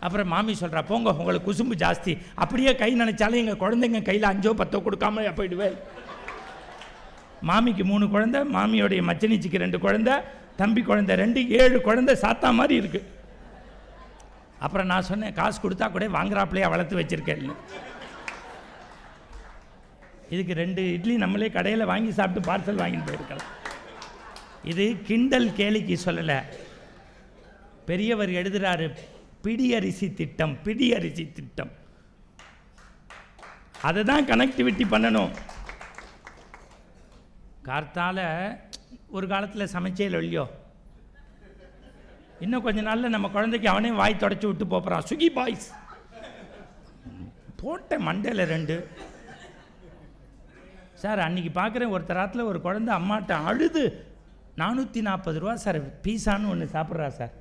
அப்புறம் மாமி சொல்கிறா, போங்க உங்களுக்கு குசும்பு ஜாஸ்தி, அப்படியே கை நினைச்சாலும் எங்கள் குழந்தைங்க கையில் 5 or 10 கொடுக்காம போயிடுவேன். மாமிக்கு 3 குழந்தை, மாமியோடைய மச்சனிச்சிக்கு 2 குழந்தை, தம்பி குழந்தை 2, 7 குழந்தை சாத்தா மாதிரி இருக்குது. அப்புறம் நான் சொன்னேன், காசு கொடுத்தா கூட வாங்குறாப்பிலையே வளர்த்து வச்சுருக்கேன்னு. இதுக்கு 2 இட்லி நம்மளே கடையில் வாங்கி சாப்பிட்டு பார்சல் வாங்கிட்டு போயிருக்கலாம். இது கிண்டல் கேலிக்கு சொல்லலை. பெரியவர் எழுதுகிறாரு, பிடியரிசி திட்டம், பிடியரிசி திட்டம். அதை தான் கனெக்டிவிட்டி பண்ணணும். கார்த்தால ஒரு காலத்தில் சமைச்சேல் இல்லையோ, இன்னும் கொஞ்ச நாளில் நம்ம குழந்தைக்கு அவனே வாய் தொடச்சி விட்டு போகிறான், ஸ்விக்கி பாய்ஸ் போட்டேன் மண்டையில் 2. சார் அன்றைக்கி பார்க்குறேன், ஒரு தரத்தில் ஒரு குழந்தை அம்மாட்ட அழுது 440 ரூபா சார் பீஸான்னு ஒன்று சாப்பிட்றா சார்.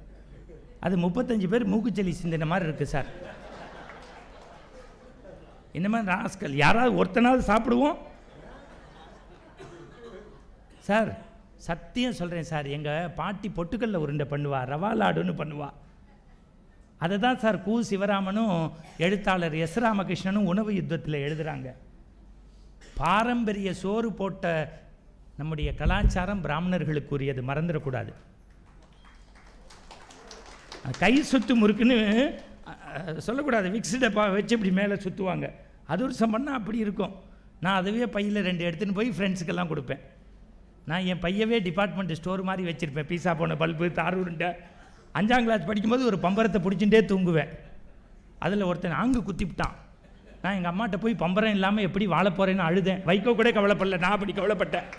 அது 35 பேர் மூக்குச்செலி சிந்தின மாதிரி இருக்குது சார். இந்த மாதிரி ராஸ்கல் யாராவது ஒருத்தனாவது சாப்பிடுவோம் சார். சத்தியம் சொல்கிறேன் சார், எங்கள் பாட்டி பொட்டுக்கல்ல உருண்டை பண்ணுவா, ரவா லாடுன்னு பண்ணுவா. அதை தான் சார் கு. சிவராமனும் எழுத்தாளர் எஸ். ராமகிருஷ்ணனும் உணவு யுத்தத்தில் எழுதுகிறாங்க. பாரம்பரிய சோறு போட்ட நம்முடைய கலாச்சாரம் பிராமணர்களுக்குரியது, மறந்துடக்கூடாது. கை சுத்து முறுக்குன்னு சொல்லக்கூடாது, விக்ஸ் டப்பா வச்சு இப்படி மேலே சுற்றுவாங்க. அது ஒரு சம்பந்தம் அப்படி இருக்கும். நான் அதுவே பையில் 2 எடுத்துன்னு போய் ஃப்ரெண்ட்ஸுக்கெல்லாம் கொடுப்பேன். நான் என் பையவே டிபார்ட்மெண்ட் ஸ்டோர் மாதிரி வச்சுருப்பேன். பீஸா போன பல்பு, தாரூருண்டை. 5ஆம் கிளாஸ் படிக்கும்போது ஒரு பம்பரத்தை பிடிச்சிட்டே தூங்குவேன். அதில் ஒருத்தன் ஆங்கு குத்திவிட்டான். நான் எங்கள் அம்மாட்ட போய் பம்பரம் இல்லாமல் எப்படி வாழ போகிறேன்னு அழுதேன். வைகோ கூட கவலைப்படல, நான் அப்படி கவலைப்பட்டேன்.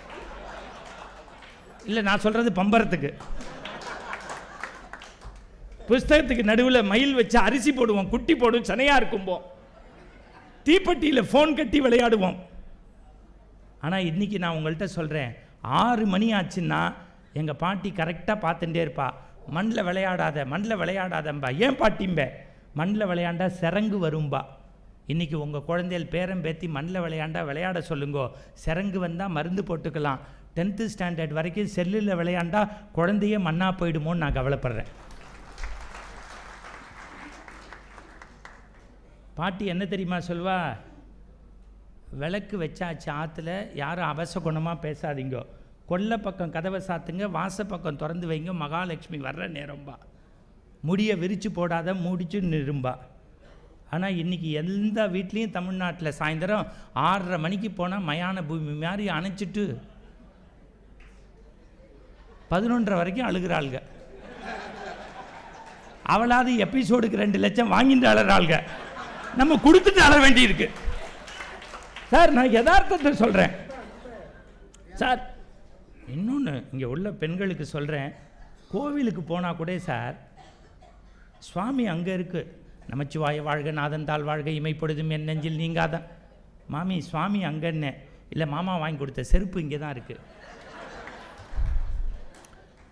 இல்லை, நான் சொல்கிறது பம்பரத்துக்கு. புஸ்தகத்துக்கு நடுவில் மயில் வச்சு அரிசி போடுவோம், குட்டி போடும், சனையாக இருக்கும்போம். தீப்பெட்டியில் ஃபோன் கட்டி விளையாடுவோம். ஆனால் இன்றைக்கி நான் உங்கள்கிட்ட சொல்கிறேன், 6 மணி ஆச்சுன்னா எங்கள் பாட்டி கரெக்டாக பார்த்துட்டே இருப்பா. மண்ணில் விளையாடாத, மண்ணில் விளையாடாதம்பா. ஏன் பாட்டிம்பே? மண்ணில் விளையாண்டா சிறங்கு வரும்பா. இன்றைக்கி உங்கள் குழந்தைகள் பேரம் பேத்தி மண்ணில் விளையாண்டா விளையாட சொல்லுங்கோ. சிறங்கு வந்தால் மருந்து போட்டுக்கலாம். 10th ஸ்டாண்டர்ட் வரைக்கும் செல்லில் விளையாண்டா குழந்தையே மண்ணா போயிடுமோன்னு நான் கவலைப்படுறேன். பாட்டி என்ன தெரியுமா சொல்வா? விளக்கு வச்சாச்சு ஆற்றுல, யாரும் அவசகுணமாக பேசாதீங்க, கொல்லை பக்கம் கதவை சாத்துங்க, வாச பக்கம் திறந்து வைங்க, மகாலட்சுமி வர்ற நேரம்பா. முடியை விரித்து போடாத, மூடிச்சு நிரும்பா. ஆனால் இன்றைக்கி எந்த வீட்லேயும் தமிழ்நாட்டில் சாயந்தரம் 6:30 மணிக்கு போனால் மயான பூமி மாதிரி அணைச்சிட்டு 11:30 வரைக்கும் அழுகிறாள்க. அவளாவது எபிசோடுக்கு 2 லட்சம் வாங்கிட்டு அழறாள்க, நம்ம கொடுத்துட்டு அழ வேண்டியிருக்கு. சார் நான் யதார்த்தத்தை சொல்கிறேன் சார். இன்னொன்று இங்கே உள்ள பெண்களுக்கு சொல்கிறேன், கோவிலுக்கு போனால் கூட சார் சுவாமி அங்கே இருக்குது. நமச்சிவாய வாழ்க, நாதன் தாள் வாழ்க, இமைப்பொழுதும் என் நெஞ்சில் நீங்காதான். மாமி சுவாமி அங்கன்னு இல்லை, மாமா வாங்கி கொடுத்த செருப்பு இங்கே தான் இருக்குது.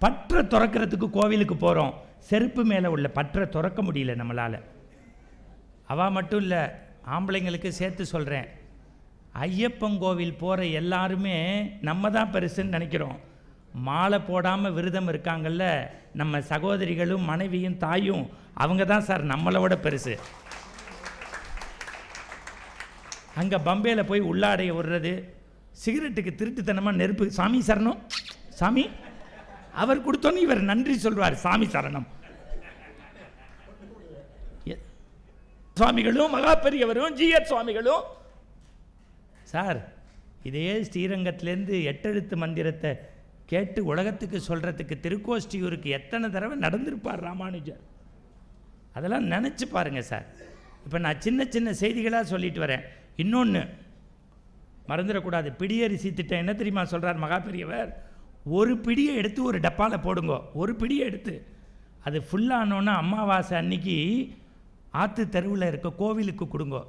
பற்றை திறக்கிறதுக்கு கோவிலுக்கு போகிறோம், செருப்பு மேலே உள்ள பற்றை திறக்க முடியல நம்மளால். அவள் மட்டும் இல்லை, ஆம்பளைங்களுக்கு சேர்த்து சொல்கிறேன். ஐயப்பங்கோவில் போகிற எல்லாருமே நம்ம தான் பெருசுன்னு நினைக்கிறோம். மாலை போடாமல் விரதம் இருக்காங்கல்ல நம்ம சகோதரிகளும் மனைவியும் தாயும், அவங்க தான் சார் நம்மளோட பெருசு. அங்கே பம்பையில் போய் உள்ளாடைய விடுறது, சிகரெட்டுக்கு திருட்டுத்தனமாக நெருப்பு, சாமி சரணம் சாமி, அவர் கொடுத்தோன்னு இவர் நன்றி சொல்வார், சாமி சரணம். சுவாமிகளும் மகா பெரியவரும் ஜிஎச் சுவாமிகளும் சார் இதே ஸ்ரீரங்கத்திலேருந்து 8 எழுத்து மந்திரத்தை கேட்டு உலகத்துக்கு சொல்கிறதுக்கு திருக்கோஷ்டியூருக்கு எத்தனை தடவை நடந்திருப்பார் ராமானுஜர். அதெல்லாம் நினச்சி பாருங்கள் சார். இப்போ நான் சின்ன சின்ன செய்திகளாக சொல்லிட்டு வரேன். இன்னொன்று மறந்துடக்கூடாது, பிடியரிசி திட்டம் என்ன தெரியுமா சொல்கிறார் மகா பெரியவர்? ஒரு பிடியை எடுத்து ஒரு டப்பாவில் போடுங்க, ஒரு பிடியை எடுத்து அது ஃபுல்லானோன்னா அமாவாசை அன்னைக்கு ஆற்று தெருவில் இருக்க கோவிலுக்கு கொடுங்கோ,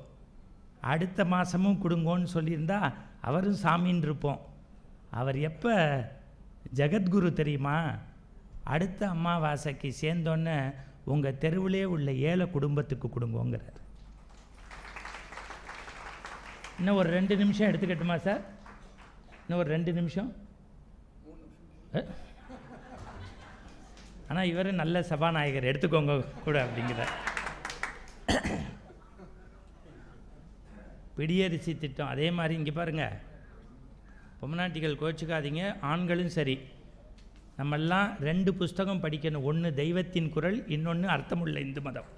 அடுத்த மாதமும் கொடுங்கோன்னு சொல்லியிருந்தா அவரும் சாமின்னு இருப்போம். அவர் எப்போ ஜெகத்குரு தெரியுமா? அடுத்த அமாவாசைக்கு சேர்ந்தோன்னே உங்கள் தெருவிலே உள்ள ஏழை குடும்பத்துக்கு கொடுங்கோங்கிறார். இன்னும் ஒரு 2 நிமிஷம் எடுத்துக்கட்டுமா சார்? இன்னும் ஒரு 2 நிமிஷம். ஆனால் இவர் நல்ல சபாநாயகர், எடுத்துக்கோங்க கூட அப்படிங்கிற. பிடியரிசி திட்டம் அதே மாதிரி. இங்கே பாருங்கள், பொம்மநாட்டிகள் கோச்சிக்காதீங்க, ஆண்களும் சரி, நம்மெல்லாம் 2 புஸ்தகம் படிக்கணும். ஒன்று தெய்வத்தின் குரல், இன்னொன்று அர்த்தமுள்ள இந்து மதம்.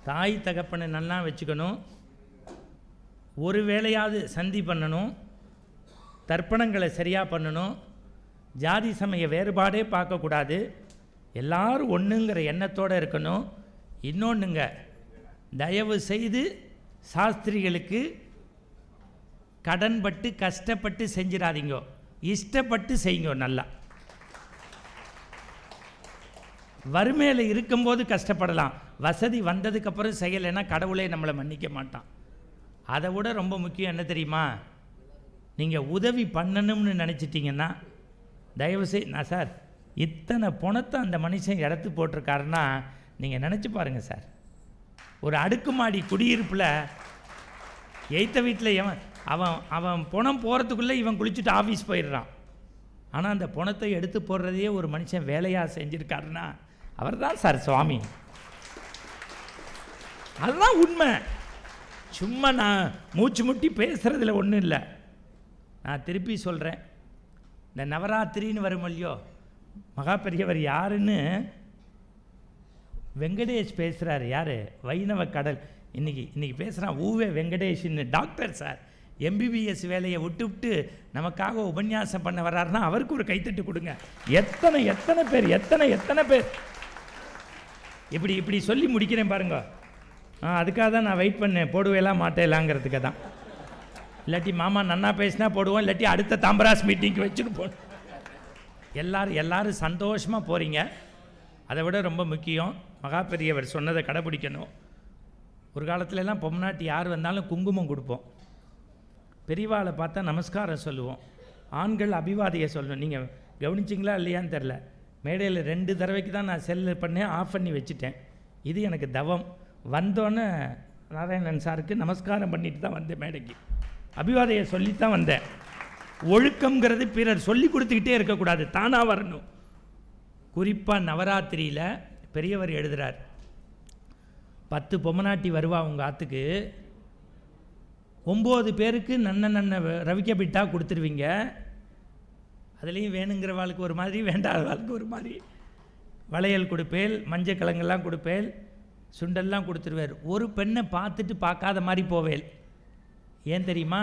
தாய் தகப்பனை நல்லா வச்சுக்கணும், ஒரு வேளையாவது சந்தி பண்ணணும், தர்ப்பணங்களை சரியாக பண்ணணும், ஜாதி சமய வேறுபாடே பார்க்கக்கூடாது, எல்லாரும் ஒன்றுங்கிற எண்ணத்தோடு இருக்கணும். இன்னொன்றுங்க, தயவு செய்து சாஸ்திரிகளுக்கு கடன்பட்டு கஷ்டப்பட்டு செஞ்சிடாதீங்க, இஷ்டப்பட்டு செய்யுங்க. நல்லா வறுமையில் இருக்கும்போது கஷ்டப்படலாம், வசதி வந்ததுக்கப்புறம் செய்யலைன்னா கடவுளே நம்மளை மன்னிக்க மாட்டான். அதை விட ரொம்ப முக்கியம் என்ன தெரியுமா? நீங்கள் உதவி பண்ணணும்னு நினச்சிட்டிங்கன்னா தயவுசெய்து, நான் சார் இத்தனை பணத்தை அந்த மனுஷன் இடத்து போட்டிருக்காருன்னா நீங்கள் நினச்சி பாருங்கள் சார். ஒரு அடுக்குமாடி குடியிருப்பில் எய்த்த வீட்டில் அவன் பணம் போகிறதுக்குள்ளே இவன் குளிச்சுட்டு ஆஃபீஸ் போயிடுறான். ஆனால் அந்த பணத்தை எடுத்து போடுறதையே ஒரு மனுஷன் வேலையாக செஞ்சுருக்காருன்னா அவர் தான் சார் சுவாமி. அதுதான் உண்மை. சும்மா நான் மூச்சு முட்டி பேசுகிறதுல ஒன்றும் இல்லை. நான் திருப்பி சொல்கிறேன், இந்த நவராத்திரின்னு வரும் இல்லையோ, மகா பெரியவர் யாருன்னு வெங்கடேஷ் பேசுகிறாரு. யார்? வைணவ கடல். இன்றைக்கி பேசுகிறான் ஊவே வெங்கடேஷ்ன்னு. டாக்டர் சார், எம்பிபிஎஸ் வேலையை விட்டு நமக்காக உபன்யாசம் பண்ண வர்றாருன்னா அவருக்கு ஒரு கைத்தட்டு கொடுங்க. எத்தனை பேர் இப்படி சொல்லி முடிக்கிறேன் பாருங்க. அதுக்காக தான் நான் வெயிட் பண்ணேன், போடுவேலாம் மாட்டேலாங்கிறதுக்கு தான். இல்லாட்டி மாமா நன்னா பேசினா போடுவோம், இல்லாட்டி அடுத்த தாம்பராஸ் மீட்டிங்க்கு வச்சுட்டு போகணும். எல்லாரும் சந்தோஷமாக போகிறீங்க. அதை விட ரொம்ப முக்கியம், மகா பெரியவர் சொன்னதை கடைப்பிடிக்கணும். ஒரு காலத்துலலாம் பொம்நாட்டி யார் வந்தாலும் குங்குமம் கொடுப்போம், பெரியவாளை பார்த்தா நமஸ்காரம் சொல்லுவோம், ஆண்கள் அபிவாதியை சொல்லணும். நீங்கள் கவனிச்சிங்களா இல்லையான்னு தெரில, மேடையில் 2 தடவைக்கு தான் நான் செல்லு பண்ணேன், ஆஃப் பண்ணி வச்சுட்டேன். இது எனக்கு தவம். வந்தோன்னே நாராயணன் சாருக்கு நமஸ்காரம் பண்ணிட்டு தான் வந்தேன் மேடைக்கு, அபிவாதையை சொல்லித்தான் வந்தேன். ஒழுக்கங்கிறது பிறர் சொல்லி கொடுத்துக்கிட்டே இருக்கக்கூடாது, தானாக வரணும். குறிப்பாக நவராத்திரியில் பெரியவர் எழுதுகிறார், 10 பொம்மநாட்டி வருவா உங்கள் ஆற்றுக்கு, 9 பேருக்கு நன்ன ரவிக்கபிட்டா கொடுத்துருவீங்க. அதுலேயும் வேணுங்கிறவாளுக்கு ஒரு மாதிரி, வேண்டாதவாளுக்கு ஒரு மாதிரி. வளையல் கொடுப்பேல், மஞ்சள் கிழங்கெல்லாம் கொடுப்பேல், சுண்டெல்லாம் கொடுத்துருவார். ஒரு பெண்ணை பார்த்துட்டு பார்க்காத மாதிரி போவேல். ஏன் தெரியுமா?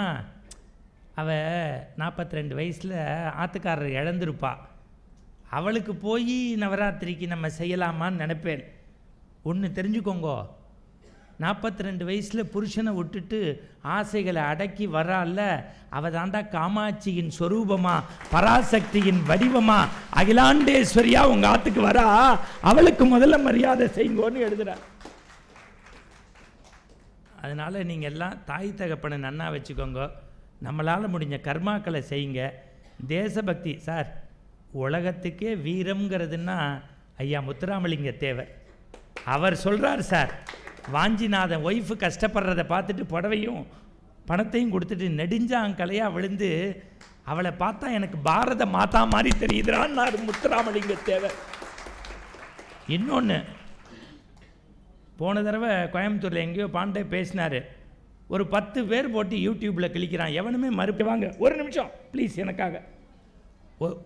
அவள் 42 வயசில் ஆற்றுக்காரர் இழந்திருப்பா. அவளுக்கு போய் நவராத்திரிக்கு நம்ம செய்யலாமான்னு நினைப்பேன். ஒன்று தெரிஞ்சுக்கோங்கோ, 42 வயசில் புருஷனை விட்டுட்டு ஆசைகளை அடக்கி வரால, அவள் தாண்டா காமாட்சியின் சொரூபமா, பராசக்தியின் வடிவமா, அகிலாண்டேஸ்வரியா உங்கள் ஆற்றுக்கு வரா. அவளுக்கு முதல்ல மரியாதை செய்யுங்கன்னு எழுதுகிறார். அதனால் நீங்கள் எல்லாம் தாய் தகப்பனை நன்னா வச்சுக்கோங்க, நம்மளால் முடிஞ்ச கர்மாக்களை செய்யுங்க. தேசபக்தி சார், உலகத்துக்கே வீரம்ங்கிறதுன்னா ஐயா முத்துராமலிங்க தேவர். அவர் சொல்கிறார் சார், வாஞ்சிநாதன் ஒய்ஃபு கஷ்டப்படுறதை பார்த்துட்டு புடவையும் பணத்தையும் கொடுத்துட்டு நெடுஞ்சாங்கலையாக விழுந்து அவளை பார்த்தா எனக்கு பாரத மாதா மாதிரி தெரியுதுறான்னாரு முத்துராமலிங்க தேவர். இன்னொன்று, போன தடவை கோயம்புத்தூரில் எங்கேயோ பாண்டே பேசினார், ஒரு 10 பேர் போட்டு யூடியூப்பில் கிளிக்கிறான், எவனுமே மறுப்பு. வாங்க ஒரு நிமிஷம் ப்ளீஸ், எனக்காக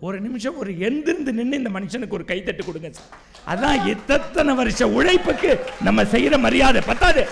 ஒரு நிமிஷம் ஒரு எந்திருந்து நின்று இந்த மனுஷனுக்கு ஒரு கைத்தட்டு கொடுங்க சார். அதான் எத்தனை வருஷ உழைப்புக்கு நம்ம செய்கிற மரியாதை பத்தாது.